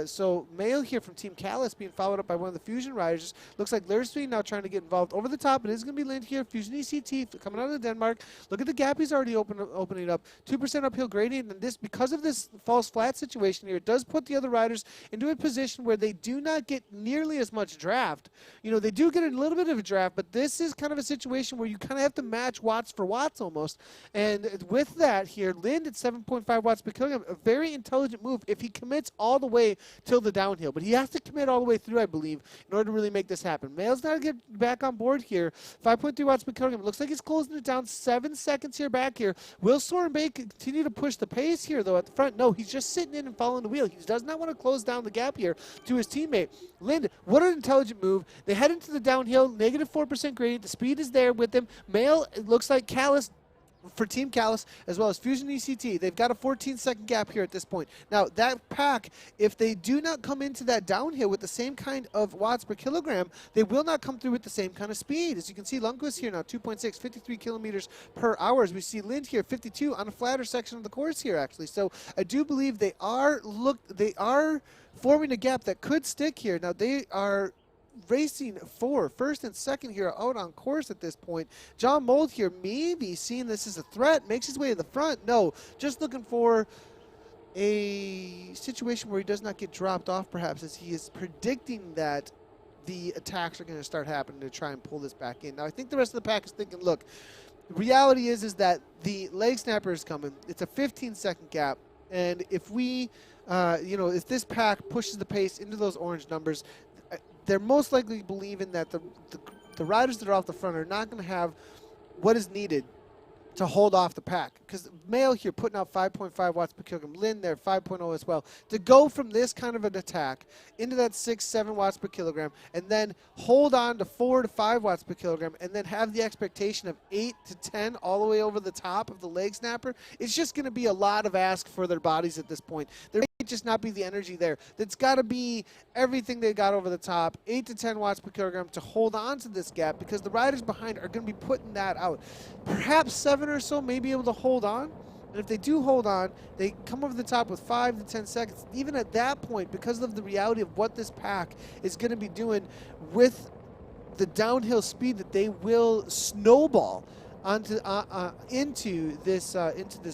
So Mail here from Team Callus being followed up by one of the Fusion riders. Looks like Lursby now trying to get involved over the top. It is going to be Lind here. Fusion ECT coming out of Denmark. Look at the gap he's already opening up. 2% uphill gradient, and this, because of this false flat situation here, it does put the other riders into a position where they do not get nearly as much draft. You know, they do get a little bit of a draft, but this is kind of a situation where you kind of have to match watts for watts almost. And with that here, Lind at 7.5 watts per kilogram, a very intelligent move if he commits all the way till the downhill. But he has to commit all the way through, I believe, in order to really make this happen. Mail's got to get back on board here. 5.3 watts per kilogram. It looks like he's closing it down 7 seconds here back here. Will Soren Bay continue to push the pace here, though, at the front? No, he's just sitting in and following the wheel. He does not want to close down the gap here to his teammate. Lind, what an intelligent move. They head into the downhill, negative 4% gradient. The speed is there with them. Mail, it looks like Callus, for Team Callus, as well as Fusion ECT, they've got a 14-second gap here at this point. Now, that pack, if they do not come into that downhill with the same kind of watts per kilogram, they will not come through with the same kind of speed. As you can see, Lundqvist here now, 2.6, 53 kilometers per hour. As we see Lind here, 52 on a flatter section of the course here, actually. So I do believe they are forming a gap that could stick here. Now, they are racing for first and second here out on course at this point. John Mold here maybe seeing this as a threat, makes his way to the front. No, just looking for a situation where he does not get dropped off perhaps, as he is predicting that the attacks are going to start happening to try and pull this back in. Now I think the rest of the pack is thinking, look, reality is that the leg snapper is coming. It's a 15-second gap, and if we if this pack pushes the pace into those orange numbers, they're most likely believing that the riders that are off the front are not going to have what is needed to hold off the pack. Because Mail here putting out 5.5 watts per kilogram. Lind there, 5.0 as well. To go from this kind of an attack into that 6-7 watts per kilogram and then hold on to 4 to 5 watts per kilogram and then have the expectation of 8 to 10 all the way over the top of the leg snapper, it's just going to be a lot of ask for their bodies at this point. There may just not be the energy there. That's got to be everything they got over the top, 8 to 10 watts per kilogram to hold on to this gap, because the riders behind are going to be putting that out. Perhaps 7 or so may be able to hold on. And if they do hold on, they come over the top with 5 to 10 seconds. Even at that point, because of the reality of what this pack is going to be doing with the downhill speed, that they will snowball onto into this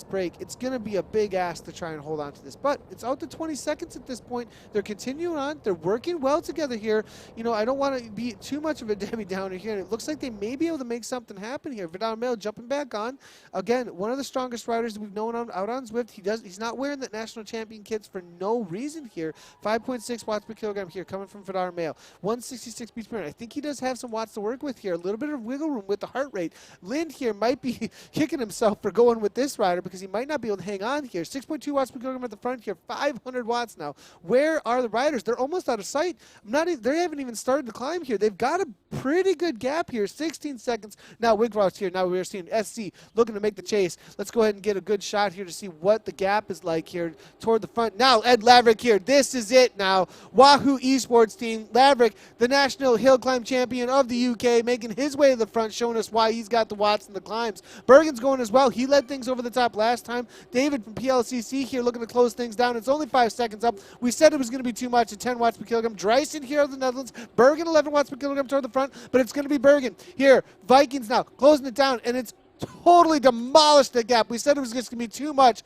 break, it's going to be a big ask to try and hold on to this. But it's out to 20 seconds at this point. They're continuing on. They're working well together here. You know, I don't want to be too much of a Debbie Downer here. And it looks like they may be able to make something happen here. Vidal Mail jumping back on. Again, one of the strongest riders we've known out on Zwift. He's not wearing the national champion kits for no reason here. 5.6 watts per kilogram here coming from Vidal Mail. 166 beats per minute. I think he does have some watts to work with here. A little bit of wiggle room with the heart rate. Lind here might be kicking himself for going with this rider, because he might not be able to hang on here. 6.2 watts per kilogram at the front here, 500 watts now. Where are the riders? They're almost out of sight. They haven't even started to climb here. They've got a pretty good gap here, 16 seconds. Now Wigwroth here. Now we're seeing SC looking to make the chase. Let's go ahead and get a good shot here to see what the gap is like here toward the front. Now Ed Laverick here. This is it now. Wahoo Esports team. Laverick, the national hill climb champion of the UK, making his way to the front, showing us why he's got the watts and the climb. Bergen's going as well. He led things over the top last time. David from PLCC here looking to close things down. It's only 5 seconds up. We said it was going to be too much at 10 watts per kilogram. Dreisen here of the Netherlands. Bergen 11 watts per kilogram toward the front, but it's going to be Bergen here. Vikings now closing it down, and it's totally demolished the gap. We said it was just going to be too much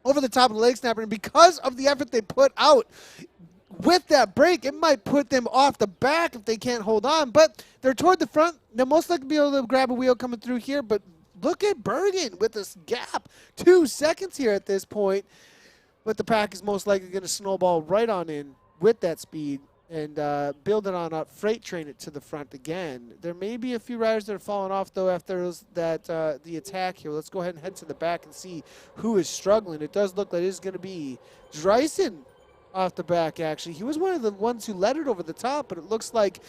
over the top of the leg snapper, and because of the effort they put out with that break, it might put them off the back if they can't hold on, but they're toward the front. They'll most likely be able to grab a wheel coming through here, but look at Bergen with this gap. 2 seconds here at this point. But the pack is most likely going to snowball right on in with that speed and build it on up, freight train it to the front again. There may be a few riders that are falling off, though, after the attack here. Let's go ahead and head to the back and see who is struggling. It does look like it is going to be Dreisen off the back, actually. He was one of the ones who led it over the top, but it looks like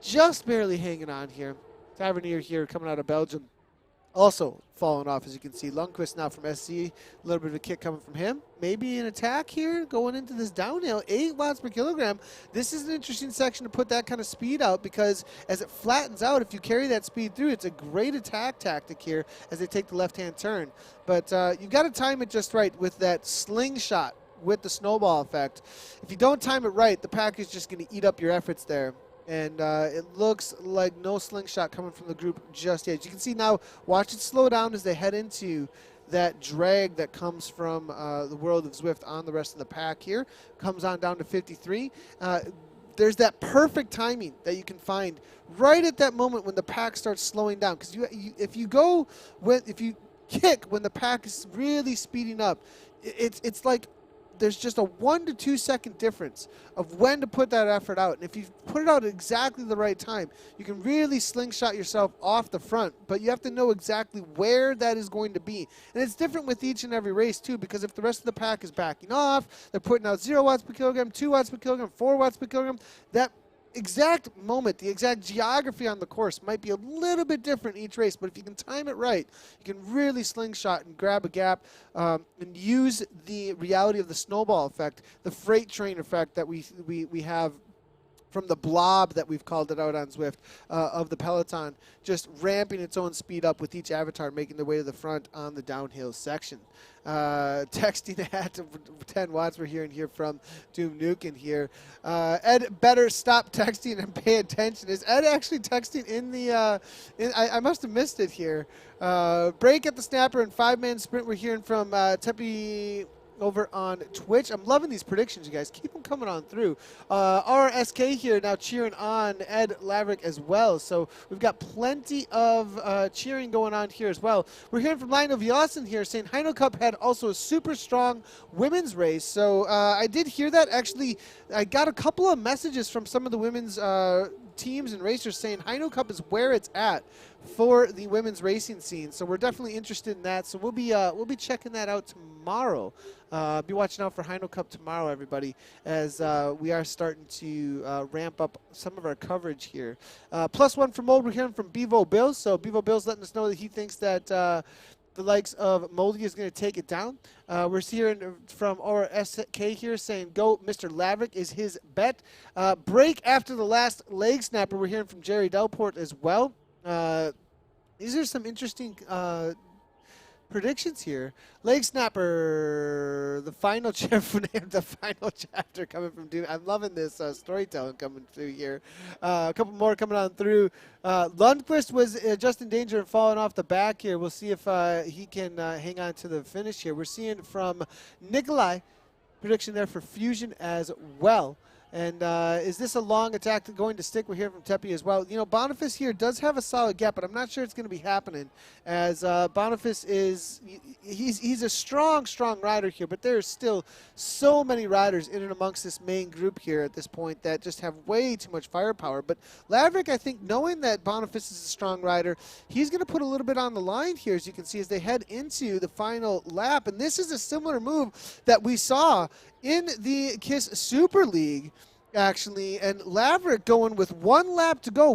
just barely hanging on here. Tavernier here coming out of Belgium. Also falling off, as you can see. Lundqvist now from SC. A little bit of a kick coming from him. Maybe an attack here going into this downhill. 8 watts per kilogram. This is an interesting section to put that kind of speed out, because as it flattens out, if you carry that speed through, it's a great attack tactic here as they take the left-hand turn. But you've got to time it just right with that slingshot with the snowball effect. If you don't time it right, the pack is just going to eat up your efforts there. And it looks like no slingshot coming from the group just yet. As you can see now, watch it slow down as they head into that drag that comes from the World of Zwift on the rest of the pack here. Comes on down to 53. There's that perfect timing that you can find right at that moment when the pack starts slowing down. Because if you kick when the pack is really speeding up, it's like there's just a 1 to 2 second difference of when to put that effort out. And if you put it out at exactly the right time, you can really slingshot yourself off the front, but you have to know exactly where that is going to be. And it's different with each and every race too, because if the rest of the pack is backing off, they're putting out 0 watts per kilogram, 2 watts per kilogram, 4 watts per kilogram, that exact moment, the exact geography on the course might be a little bit different each race, but if you can time it right, you can really slingshot and grab a gap and use the reality of the snowball effect, the freight train effect that we have from the blob that we've called it out on Zwift of the peloton, just ramping its own speed up with each avatar making their way to the front on the downhill section. Texting at 10 watts, we're hearing here from Doom Nukin here. Ed, better stop texting and pay attention. Is Ed actually texting in the, I must have missed it here. Break at the snapper and 5-man sprint, we're hearing from Tepe over on Twitch. I'm loving these predictions, you guys. Keep them coming on through. RSK here now cheering on Ed Laverick as well. So we've got plenty of cheering going on here as well. We're hearing from Lionel Viasen here saying Heino Cup had also a super strong women's race. So I did hear that. Actually, I got a couple of messages from some of the women's teams and racers saying Heino Cup is where it's at for the women's racing scene. So we're definitely interested in that. So we'll be checking that out tomorrow. Be watching out for Heino Cup tomorrow, everybody, as we are starting to ramp up some of our coverage here. +1 for Mold, we're hearing from Bevo Bills. So Bevo Bills letting us know that he thinks that the likes of Moldy is going to take it down. We're hearing from RSK here saying, go, Mr. Laverick is his bet. Break after the last leg snapper. We're hearing from Jerry Delport as well. These are some interesting predictions here. Leg snapper, the final chapter, the final chapter coming from Doom. I'm loving this storytelling coming through here. A couple more coming on through. Lundqvist was just in danger of falling off the back here. We'll see if he can hang on to the finish here. We're seeing from Nikolai, prediction there for Fusion as well. And is this a long attack going to stick? We're hearing from Tepe as well. You know, Boniface here does have a solid gap, but I'm not sure it's going to be happening, as Boniface is he's a strong rider here, but there's still so many riders in and amongst this main group here at this point that just have way too much firepower. But Laverick, I think, knowing that Boniface is a strong rider, he's going to put a little bit on the line here, as you can see, as they head into the final lap. And this is a similar move that we saw in the KISS Super League, actually, and Laverick going with 1 lap to go.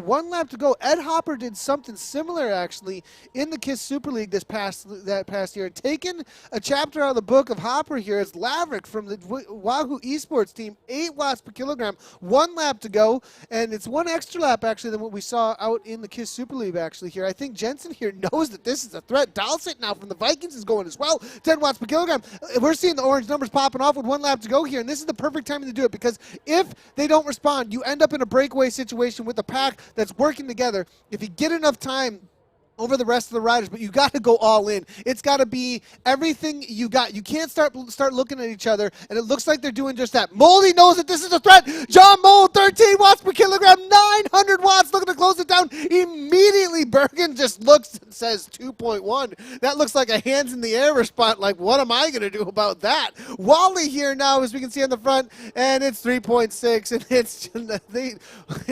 Ed Hopper did something similar, actually, in the KISS Super League that past year. Taking a chapter out of the book of Hopper here is Laverick from the Wahoo Esports team, 8 watts per kilogram, 1 lap to go, and it's 1 extra lap, actually, than what we saw out in the KISS Super League, actually, here. I think Jensen here knows that this is a threat. Dalsit now from the Vikings is going as well, 10 watts per kilogram. We're seeing the orange numbers popping off with 1 lap to go here, and this is the perfect timing to do it, because if they don't respond, you end up in a breakaway situation with a pack that's working together. If you get enough time over the rest of the riders, but you got to go all in. It's got to be everything you got. You can't start looking at each other, and it looks like they're doing just that. Moldy knows that this is a threat. John Mold, 13 watts per kilogram, 900 watts, looking to close it down immediately. Bergen just looks and says 2.1. That looks like a hands in the air response, like, what am I going to do about that? Wally here now, as we can see on the front, and it's 3.6, and it's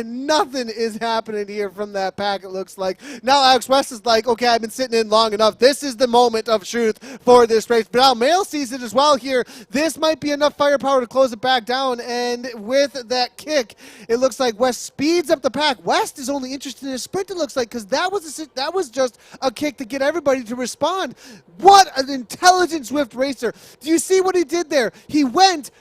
nothing is happening here from that pack, it looks like. Now Alex West is like, okay, I've been sitting in long enough. This is the moment of truth for this race. But now Mail sees it as well here. This might be enough firepower to close it back down. And with that kick, it looks like West speeds up the pack. West is only interested in a sprint, it looks like, because that That was just a kick to get everybody to respond. What an intelligent Zwift racer. Do you see what he did there? He went,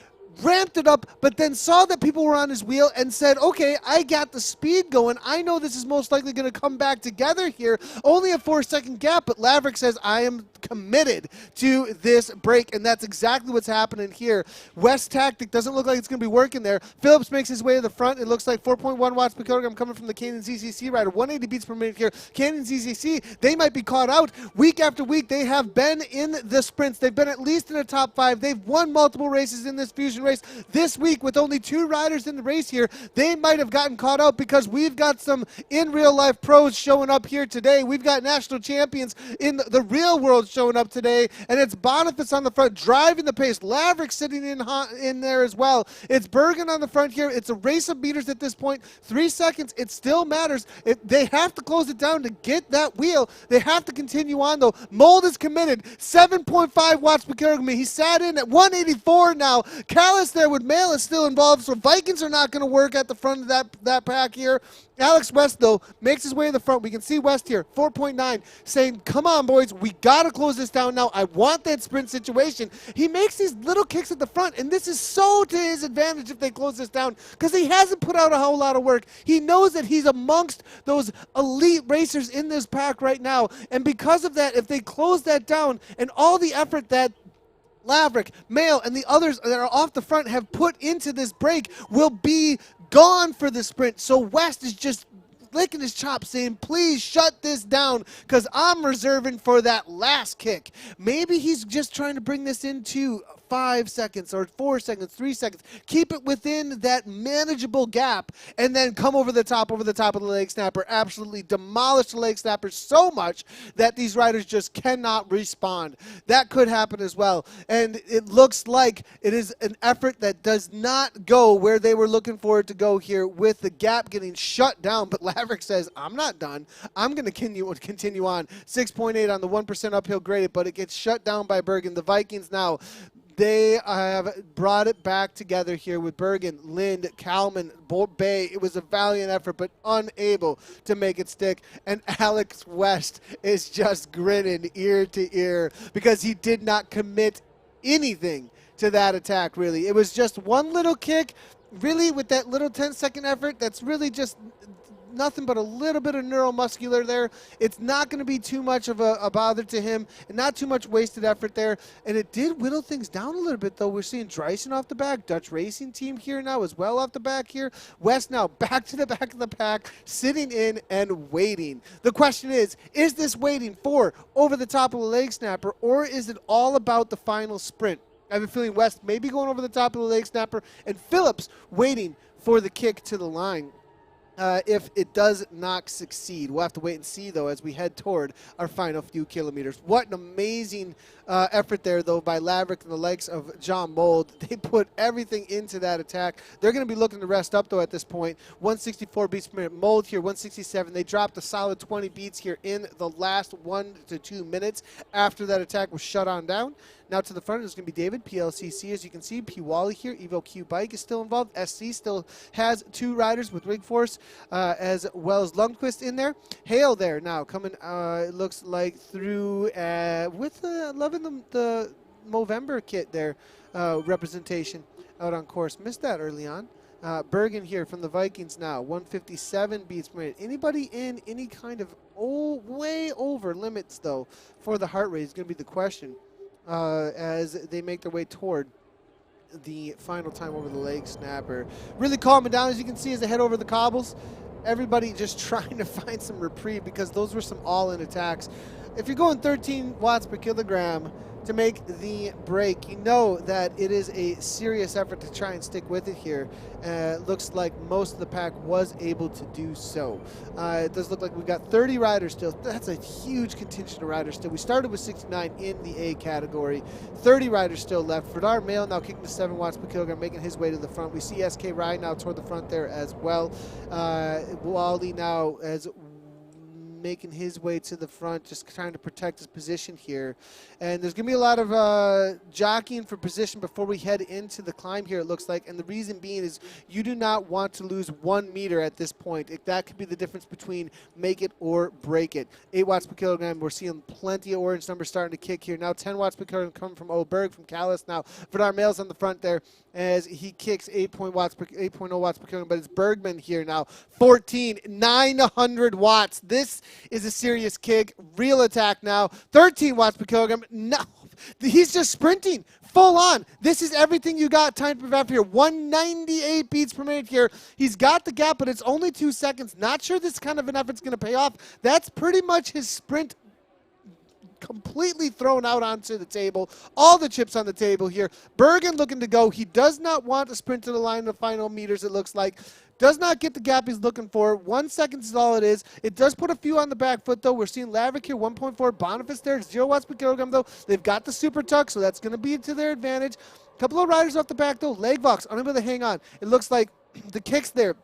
ramped it up, but then saw that people were on his wheel and said, okay, I got the speed going. I know this is most likely going to come back together here. Only a 4-second gap, but Laverick says, I am committed to this break, and that's exactly what's happening here. West's tactic doesn't look like it's going to be working there. Phillips makes his way to the front. It looks like 4.1 watts per kilogram coming from the Canyon ZZC rider. 180 beats per minute here. Canyon ZZC, they might be caught out. Week after week, they have been in the sprints. They've been at least in the top 5. They've won multiple races in this Fusion race. This week, with only 2 riders in the race here, they might have gotten caught out because we've got some in real life pros showing up here today. We've got national champions in the real world showing up today, and it's Boniface on the front driving the pace. Laverick sitting in there as well. It's Bergen on the front here. It's a race of meters at this point. 3 seconds. It still matters. They have to close it down to get that wheel. They have to continue on, though. Mold is committed. 7.5 watts per kilogram. He sat in at 184 now. Callis there with Mail is still involved, so Vikings are not going to work at the front of that pack here. Alex West, though, makes his way to the front. We can see West here, 4.9, saying, come on, boys, we got to close this down now. I want that sprint situation. He makes these little kicks at the front, and this is so to his advantage if they close this down because he hasn't put out a whole lot of work. He knows that he's amongst those elite racers in this pack right now, and because of that, if they close that down and all the effort that Laverick, Mail, and the others that are off the front have put into this break will be gone for the sprint. So West is just licking his chops saying, please shut this down because I'm reserving for that last kick. Maybe he's just trying to bring this into 5 seconds or 4 seconds, 3 seconds. Keep it within that manageable gap and then come over the top of the leg snapper. Absolutely demolish the leg snapper so much that these riders just cannot respond. That could happen as well. And it looks like it is an effort that does not go where they were looking for it to go here with the gap getting shut down. But Laverick says, I'm not done. I'm going to continue on. 6.8 on the 1% uphill graded, but it gets shut down by Bergen. The Vikings now, they have brought it back together here with Bergen, Lind, Kalman, Bolt Bay. It was a valiant effort, but unable to make it stick. And Alex West is just grinning ear to ear because he did not commit anything to that attack, really. It was just one little kick, really, with that little 10-second effort. That's really just nothing but a little bit of neuromuscular there. It's not going to be too much of a bother to him and not too much wasted effort there. And it did whittle things down a little bit, though. We're seeing Dreisen off the back, Dutch Racing Team here now as well off the back here. West now back to the back of the pack, sitting in and waiting. The question is this waiting for over the top of the leg snapper, or is it all about the final sprint? I have a feeling West may be going over the top of the leg snapper and Phillips waiting for the kick to the line. If it does not succeed. We'll have to wait and see, though, as we head toward our final few kilometers. What an amazing effort there, though, by Laverick and the likes of John Mold. They put everything into that attack. They're going to be looking to rest up, though, at this point. 164 beats per minute. Mold here, 167. They dropped a solid 20 beats here in the last 1 to 2 minutes after that attack was shut on down. Now to the front is going to be David, PLCC, as you can see. P. Wally here. Evo Q Bike is still involved. SC still has 2 riders with Rig Force, as well as Lundqvist in there. Hale there now coming, it looks like, through with loving the Movember kit there, representation out on course. Missed that early on. Bergen here from the Vikings now, 157 beats per minute. Anybody in any kind of way over limits, though, for the heart rate is going to be the question. As they make their way toward the final time over the leg snapper. Really calming down, as you can see, as they head over the cobbles. Everybody just trying to find some reprieve because those were some all-in attacks. If you're going 13 watts per kilogram to make the break, you know that it is a serious effort to try and stick with it here. Looks like most of the pack was able to do so. It does look like we've got 30 riders still. That's a huge contingent of riders still. We started with 69 in the A category. 30 riders still left. Fredar Mail now kicking to 7 watts per kilogram, making his way to the front. We see SK Rye now toward the front there as well. Wally now as making his way to the front, just trying to protect his position here. And there's going to be a lot of jockeying for position before we head into the climb here, it looks like. And the reason being is you do not want to lose 1 meter at this point. That could be the difference between make it or break it. 8 watts per kilogram. We're seeing plenty of orange numbers starting to kick here. Now 10 watts per kilogram coming from Oberg from Callis. Now Vidar Mails on the front there as he kicks 8.0 watts per kilogram. But it's Bergman here now. 900 watts. This is a serious kick. Real attack now. 13 watts per kilogram. No, he's just sprinting full on. This is everything you got. Time to prevent here. 198 beats per minute here. He's got the gap, but it's only 2 seconds. Not sure this kind of an effort's going to pay off. That's pretty much his sprint completely thrown out onto the table. All the chips on the table here. Bergen looking to go. He does not want to sprint to the line in the final meters, it looks like. Does not get the gap he's looking for. 1 second is all it is. It does put a few on the back foot, though. We're seeing Laverick here, 1.4. Boniface there, 0 watts per kilogram, though. They've got the super tuck, so that's going to be to their advantage. A couple of riders off the back, though. Legvox unable to hang on. It looks like the kicks there.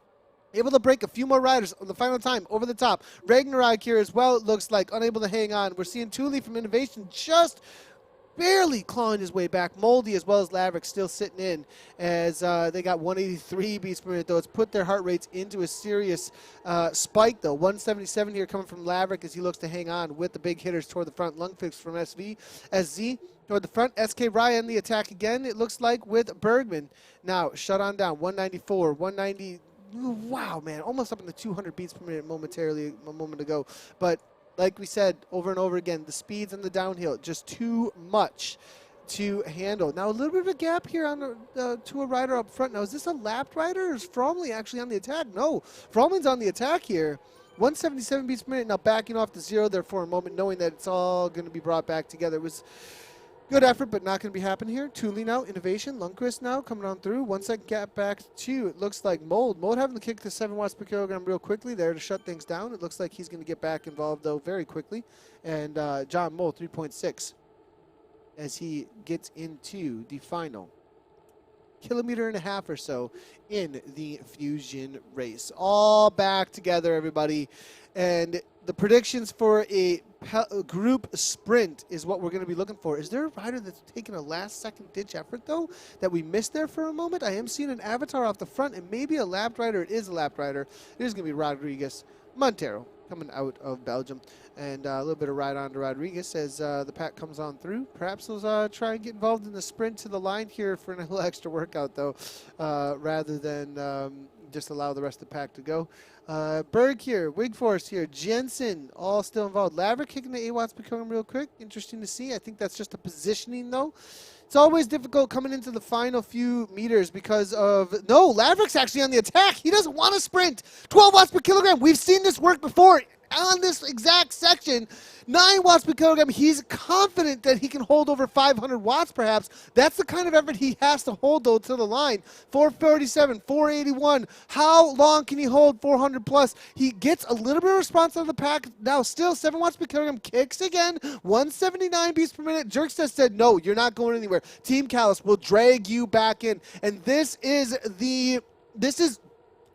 Able to break a few more riders on the final time over the top. Ragnarok here as well, it looks like, unable to hang on. We're seeing Thule from Innovation just barely clawing his way back. Moldy as well as Laverick still sitting in as they got 183 beats per minute, though. It's put their heart rates into a serious spike, though. 177 here coming from Laverick as he looks to hang on with the big hitters toward the front. Lungfix from SZ toward the front. SK Ryan the attack again, it looks like, with Bergman. Now, shut on down. 194, 190. Wow, man, almost up in the 200 beats per minute momentarily a moment ago. But like we said over and over again, the speeds and the downhill, just too much to handle. Now, a little bit of a gap here on to a rider up front. Now, is this a lapped rider or is Fromley actually on the attack? No, Fromley's on the attack here. 177 beats per minute. Now backing off to 0 there for a moment, knowing that it's all going to be brought back together. It was good effort, but not going to be happening here. Thule now, Innovation. Lundqvist now coming on through. 1 second gap back to, it looks like Mold. Mold having to kick to 7 watts per kilogram real quickly there to shut things down. It looks like he's going to get back involved, though, very quickly. And John Mold, 3.6 as he gets into the final 1.5 kilometers or so in the Fusion race. All back together, everybody. And the predictions for a group sprint is what we're going to be looking for. Is there a rider that's taking a last-second ditch effort, though, that we missed there for a moment? I am seeing an avatar off the front and maybe a lapped rider. It is a lapped rider. It is going to be Rodriguez Montero coming out of Belgium. And a little bit of ride on to Rodriguez as the pack comes on through. Perhaps they'll try and get involved in the sprint to the line here for a little extra workout, though, rather than just allow the rest of the pack to go. Berg here, Wigforce here, Jensen all still involved. Laverick kicking the 8 watts per kilogram real quick. Interesting to see. I think that's just a positioning, though. It's always difficult coming into the final few meters because of... No, Laverick's actually on the attack. He doesn't want to sprint. 12 watts per kilogram. We've seen this work before. On this exact section, 9 watts per kilogram. He's confident that he can hold over 500 watts, perhaps. That's the kind of effort he has to hold, though, to the line. 447, 481. How long can he hold 400 plus? He gets a little bit of response out of the pack. Now, still 7 watts per kilogram. Kicks again. 179 beats per minute. Jerkstead said, no, you're not going anywhere. Team Callis will drag you back in. And this is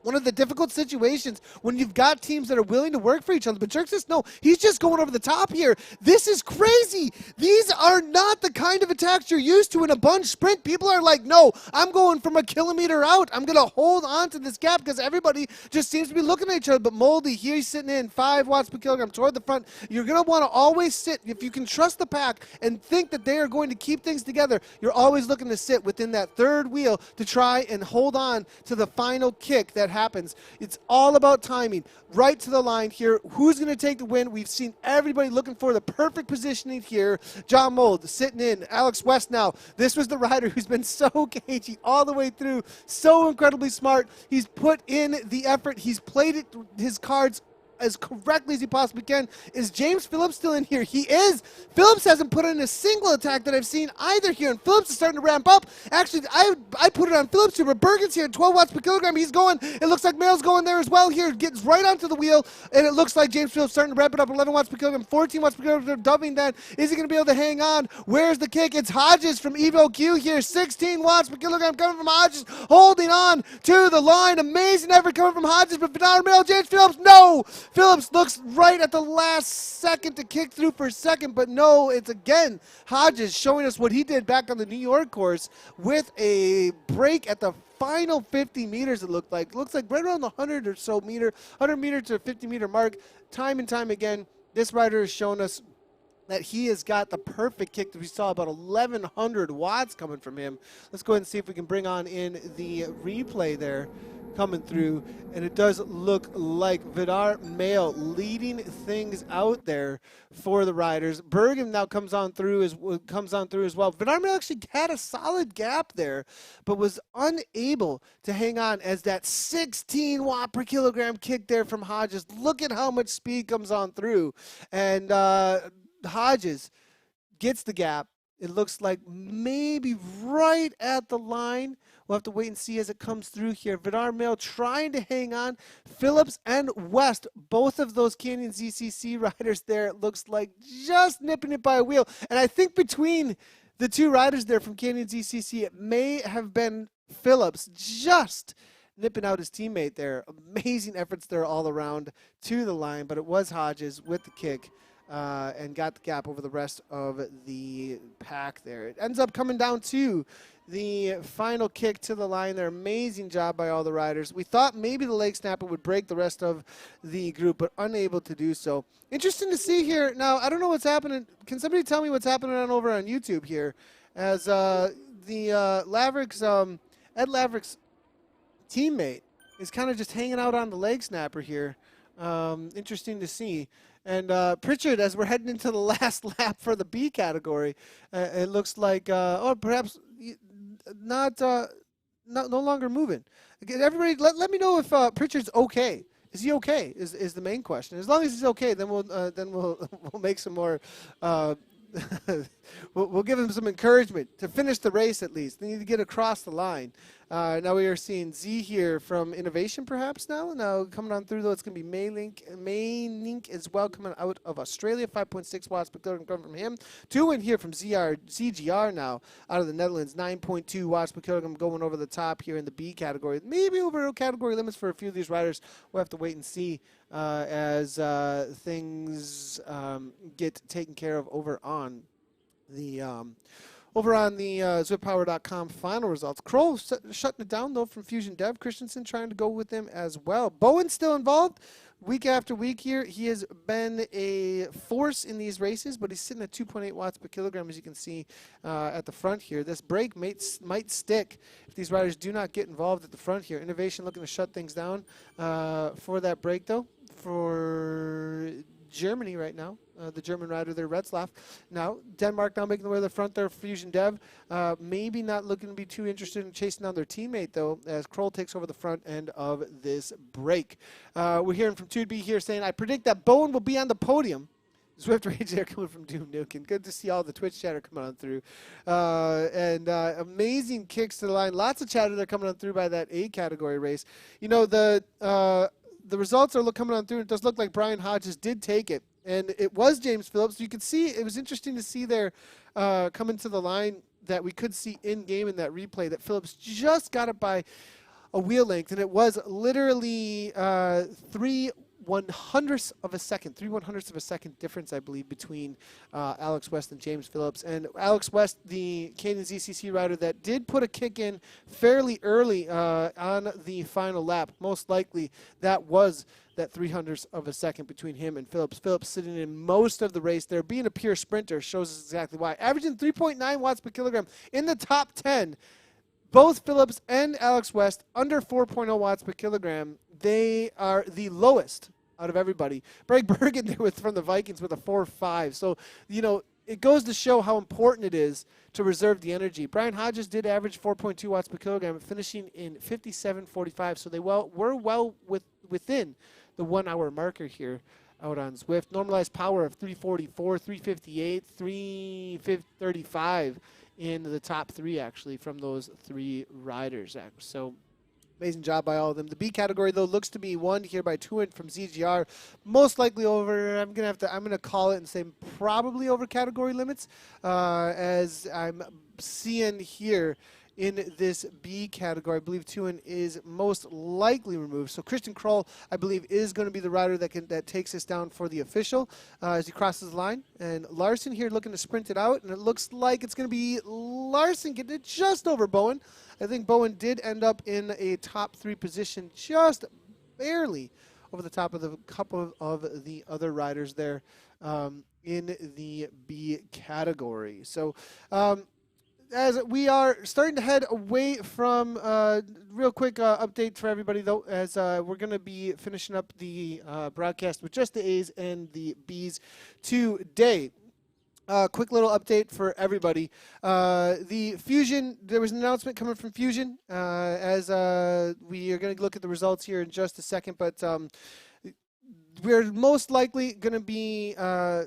one of the difficult situations when you've got teams that are willing to work for each other. But Jerk says, no, he's just going over the top here. This is crazy. These are not the kind of attacks you're used to in a bunch sprint. People are like, no, I'm going from a kilometer out. I'm going to hold on to this gap because everybody just seems to be looking at each other. But Moldy, here he's sitting in 5 watts per kilogram toward the front. You're going to want to always sit. If you can trust the pack and think that they are going to keep things together, you're always looking to sit within that third wheel to try and hold on to the final kick that happens. It's all about timing. Right to the line here. Who's going to take the win? We've seen everybody looking for the perfect positioning here. John Mold sitting in. Alex West now. This was the rider who's been so cagey all the way through. So incredibly smart. He's put in the effort. He's played his cards as correctly as he possibly can. Is James Phillips still in here? He is. Phillips hasn't put in a single attack that I've seen either here, and Phillips is starting to ramp up. Actually, I put it on Phillips here, but Bergen's here, 12 watts per kilogram. He's going. It looks like Mail's going there as well here. Gets right onto the wheel, and it looks like James Phillips starting to ramp it up. 11 watts per kilogram, 14 watts per kilogram, dubbing that. Is he going to be able to hang on? Where's the kick? It's Hodges from Evo Q here, 16 watts per kilogram coming from Hodges, holding on to the line. Amazing effort coming from Hodges, but Vidar Mail, James Phillips, no! Phillips looks right at the last second to kick through for second, but no, it's again Hodges showing us what he did back on the New York course with a break at the final 50 meters. It looked like right around the 100 or so meter, 100 meter to 50 meter mark. Time and time again, this rider has shown us that he has got the perfect kick. That we saw about 1,100 watts coming from him. Let's go ahead and see if we can bring on in the replay there coming through, and it does look like Vidar Mayo leading things out there for the riders. Bergen now comes on through as well. Vidar Mayo actually had a solid gap there, but was unable to hang on as that 16 watt per kilogram kick there from Hodges. Look at how much speed comes on through, and Hodges gets the gap. It looks like maybe right at the line. We'll have to wait and see as it comes through here. Vidar Mayo trying to hang on. Phillips and West, both of those Canyon ZCC riders there, it looks like just nipping it by a wheel. And I think between the two riders there from Canyon ZCC, it may have been Phillips just nipping out his teammate there. Amazing efforts there all around to the line, but it was Hodges with the kick. And got the gap over the rest of the pack there. It ends up coming down to the final kick to the line there. Amazing job by all the riders. We thought maybe the leg snapper would break the rest of the group, but unable to do so. Interesting to see here. Now, I don't know what's happening. Can somebody tell me what's happening over on YouTube here? As the Laverick's, Ed Laverick's teammate is kind of just hanging out on the leg snapper here. Interesting to see. And Pritchard, as we're heading into the last lap for the B category, it looks like, perhaps no longer moving. Again, everybody, let me know if Pritchard's okay. Is he okay? Is the main question. As long as he's okay, then we'll make some more. We'll give him some encouragement to finish the race at least. They need to get across the line. Now we are seeing Z here from Innovation perhaps now coming on through, though. It's going to be Maylink as well, coming out of Australia. 5.6 watts per kilogram coming from him. 2 in here from ZGR now out of the Netherlands. 9.2 watts per kilogram going over the top here in the B category. Maybe over category limits for a few of these riders. We'll have to wait and see as things get taken care of over on the ZwiftPower.com final results. Kroll shutting it down, though, from Fusion Dev. Christensen trying to go with them as well. Bowen's still involved week after week here. He has been a force in these races, but he's sitting at 2.8 watts per kilogram, as you can see at the front here. This break might stick if these riders do not get involved at the front here. Innovation looking to shut things down for that break, though, for Germany right now. The German rider there, Retzlaff. Now, Denmark now making the way to the front there, Fusion Dev. Maybe not looking to be too interested in chasing down their teammate, though, as Kroll takes over the front end of this break. We're hearing from 2B here saying, I predict that Bowen will be on the podium. Zwift Rage there coming from Doom Nukin. Good to see all the Twitch chatter coming on through. And amazing kicks to the line. Lots of chatter there coming on through by that A category race. You know, the results are coming on through. It does look like Brian Hodges did take it. And it was James Phillips. You could see, it was interesting to see there coming to the line that we could see in-game in that replay that Phillips just got it by a wheel length. And it was literally 3/100ths of a second difference, I believe, between Alex West and James Phillips. And Alex West, the Canyon ZCC rider that did put a kick in fairly early on the final lap. Most likely that was that 3/100ths of a second between him and Phillips. Phillips sitting in most of the race there. Being a pure sprinter shows us exactly why. Averaging 3.9 watts per kilogram in the top 10. Both Phillips and Alex West under 4.0 watts per kilogram. They are the lowest out of everybody. Greg Bergen there from the Vikings with a 4.5. So, you know, it goes to show how important it is to reserve the energy. Brian Hodges did average 4.2 watts per kilogram, finishing in 57.45. So they were well within the 1 hour marker here out on Zwift. Normalized power of 344, 358, 335 in the top 3, actually, from those 3 riders. So amazing job by all of them. The B category, though, looks to be won here by Tuin from ZGR. Most likely over, I'm gonna call it and say probably over category limits, as I'm seeing here in this B category. I believe Tuen is most likely removed. So Christian Kroll, I believe, is going to be the rider that takes us down for the official as he crosses the line. And Larson here looking to sprint it out, and it looks like it's going to be Larson getting it just over Bowen. I think Bowen did end up in a top 3 position, just barely over the top of the couple of the other riders there in the B category. So as we are starting to head away from, real quick update for everybody though, as we're going to be finishing up the broadcast with just the A's and the B's today. Quick little update for everybody. The Fusion, there was an announcement coming from Fusion as we are going to look at the results here in just a second, but we're most likely going to be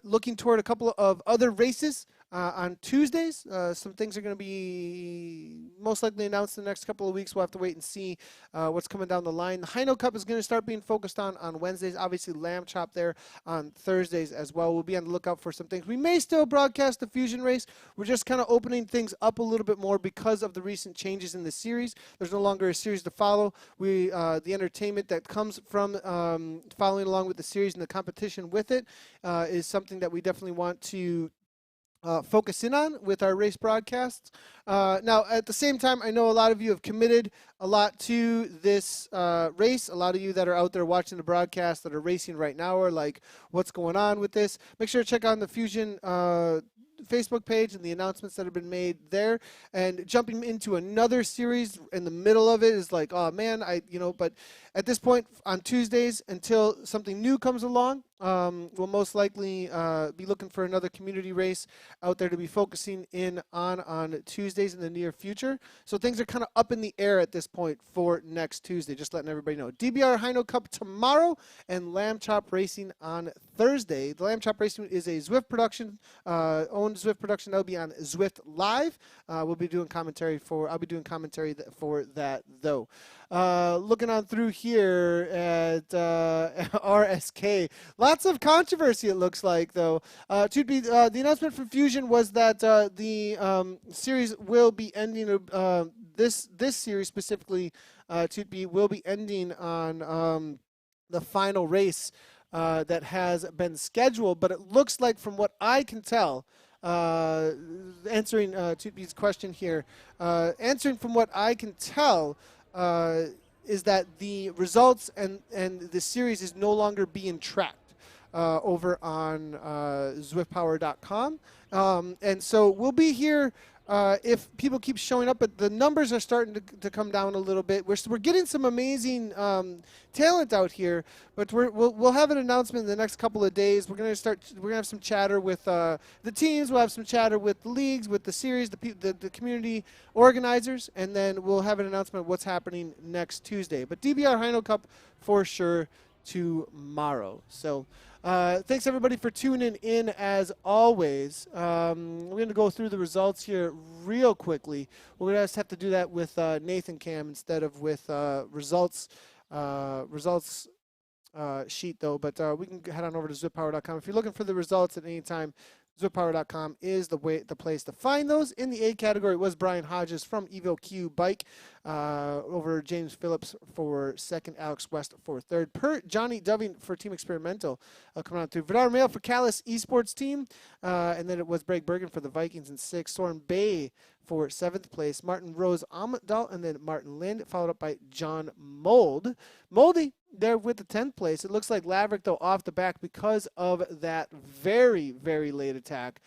looking toward a couple of other races on Tuesdays. Some things are going to be most likely announced in the next couple of weeks. We'll have to wait and see what's coming down the line. The Hino Cup is going to start being focused on Wednesdays. Obviously, Lamb Chop there on Thursdays as well. We'll be on the lookout for some things. We may still broadcast the Fusion race. We're just kind of opening things up a little bit more because of the recent changes in the series. There's no longer a series to follow. The entertainment that comes from following along with the series and the competition with it is something that we definitely want to focus in on with our race broadcasts. Now, at the same time, I know a lot of you have committed a lot to this race. A lot of you that are out there watching the broadcast that are racing right now are like, what's going on with this? Make sure to check on the Fusion Facebook page and the announcements that have been made there. And jumping into another series in the middle of it is like, oh man, but at this point on Tuesdays until something new comes along, we'll most likely be looking for another community race out there to be focusing in on Tuesdays in the near future. So things are kind of up in the air at this point for next Tuesday, just letting everybody know. DBR Hino Cup tomorrow and Lamb Chop Racing on Thursday. The Lamb Chop Racing is a Zwift production, owned Zwift production. That'll be on Zwift Live. I'll be doing commentary for that though. Looking on through here at RSK, lots of controversy it looks like though. The announcement from Fusion was that the series will be ending. This series specifically will be ending on the final race that has been scheduled. But it looks like, from what I can tell, answering Tutbe's question here, answering from what I can tell, is that the results and the series is no longer being tracked over on ZwiftPower.com. And so we'll be here if people keep showing up, but the numbers are starting to come down a little bit. We're getting some amazing talent out here, but we'll have an announcement in the next couple of days. We're gonna have some chatter with the teams. We'll have some chatter with the leagues, with the series, the community organizers, and then we'll have an announcement of what's happening next Tuesday. But DBR Hino Cup for sure tomorrow. So thanks everybody for tuning in as always. We're going to go through the results here real quickly. We're going to just have to do that with Nathan Cam instead of with results sheet though. But we can head on over to ZwiftPower.com. If you're looking for the results at any time, ZwiftPower.com is the place to find those. In the A category, it was Brian Hodges from Evo Q Bike over James Phillips for second, Alex West for third, Johnny Doving for Team Experimental coming on through, Vidar Mail for Callis Esports Team, and then it was Breg Bergen for the Vikings in sixth, Soren Bay for seventh place, Martin Rose Amdahl, and then Martin Lind, followed up by John Moldy there with the 10th place. It looks like Laverick, though, off the back because of that very, very late attack,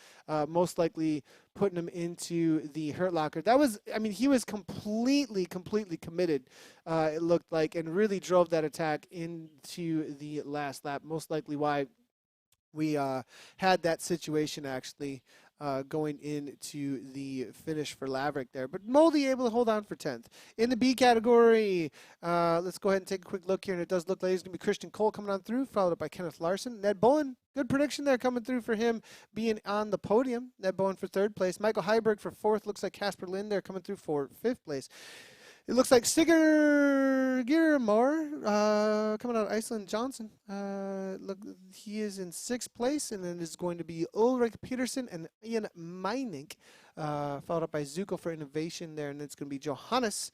most likely putting him into the hurt locker. That was, I mean, he was completely committed, it looked like, and really drove that attack into the last lap, most likely why we had that situation actually going into the finish for Laverick there. But Moldy able to hold on for 10th. In the B category, let's go ahead and take a quick look here, and it does look like it's going to be Christian Cole coming on through, followed up by Kenneth Larson. Ned Bowen, good prediction there coming through for him being on the podium. Ned Bowen for third place. Michael Heiberg for fourth. Looks like Casper Lind there coming through for fifth place. It looks like Sigurd Gilmore, coming out of Iceland Johnson. Look, he is in 6th place, and then it's going to be Ulrich Peterson and Ian Meining, followed up by Zuko for innovation there, and it's going to be Johannes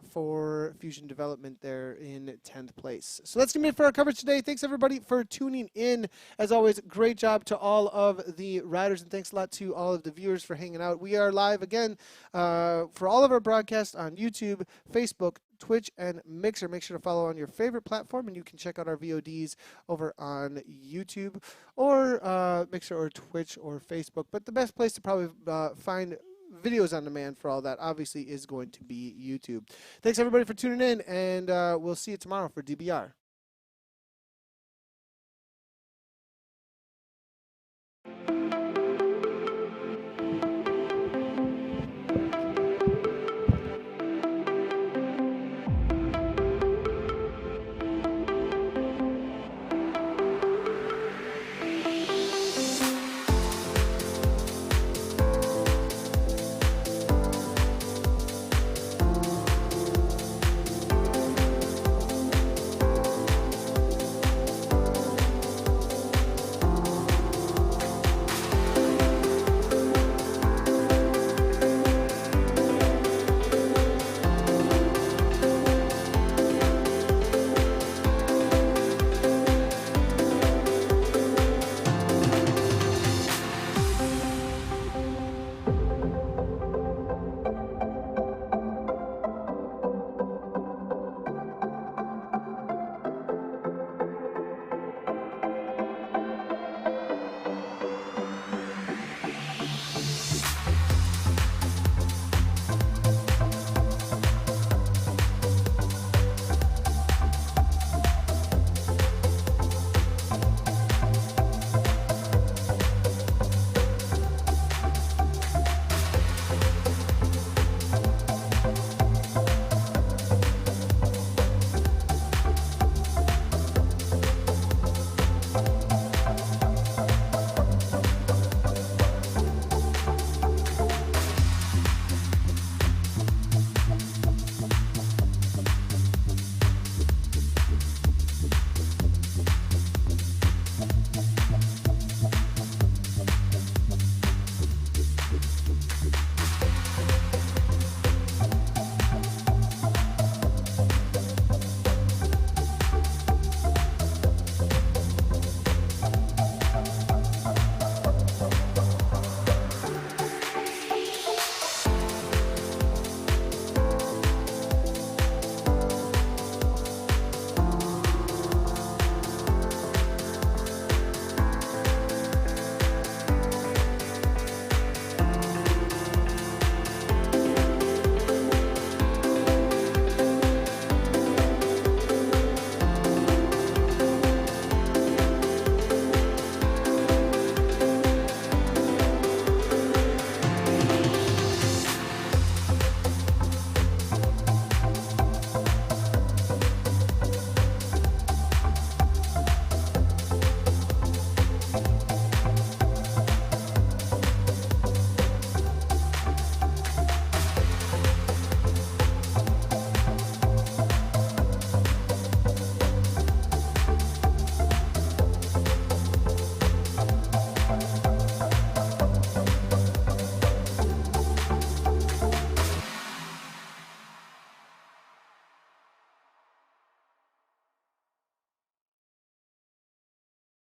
for Fusion Development there in 10th place. So that's going to be it for our coverage today. Thanks, everybody, for tuning in. As always, great job to all of the riders, and thanks a lot to all of the viewers for hanging out. We are live again for all of our broadcasts on YouTube, Facebook, Twitch, and Mixer. Make sure to follow on your favorite platform, and you can check out our VODs over on YouTube or Mixer or Twitch or Facebook. But the best place to probably find videos on demand for all that obviously is going to be YouTube. Thanks everybody for tuning in, and we'll see you tomorrow for DBR.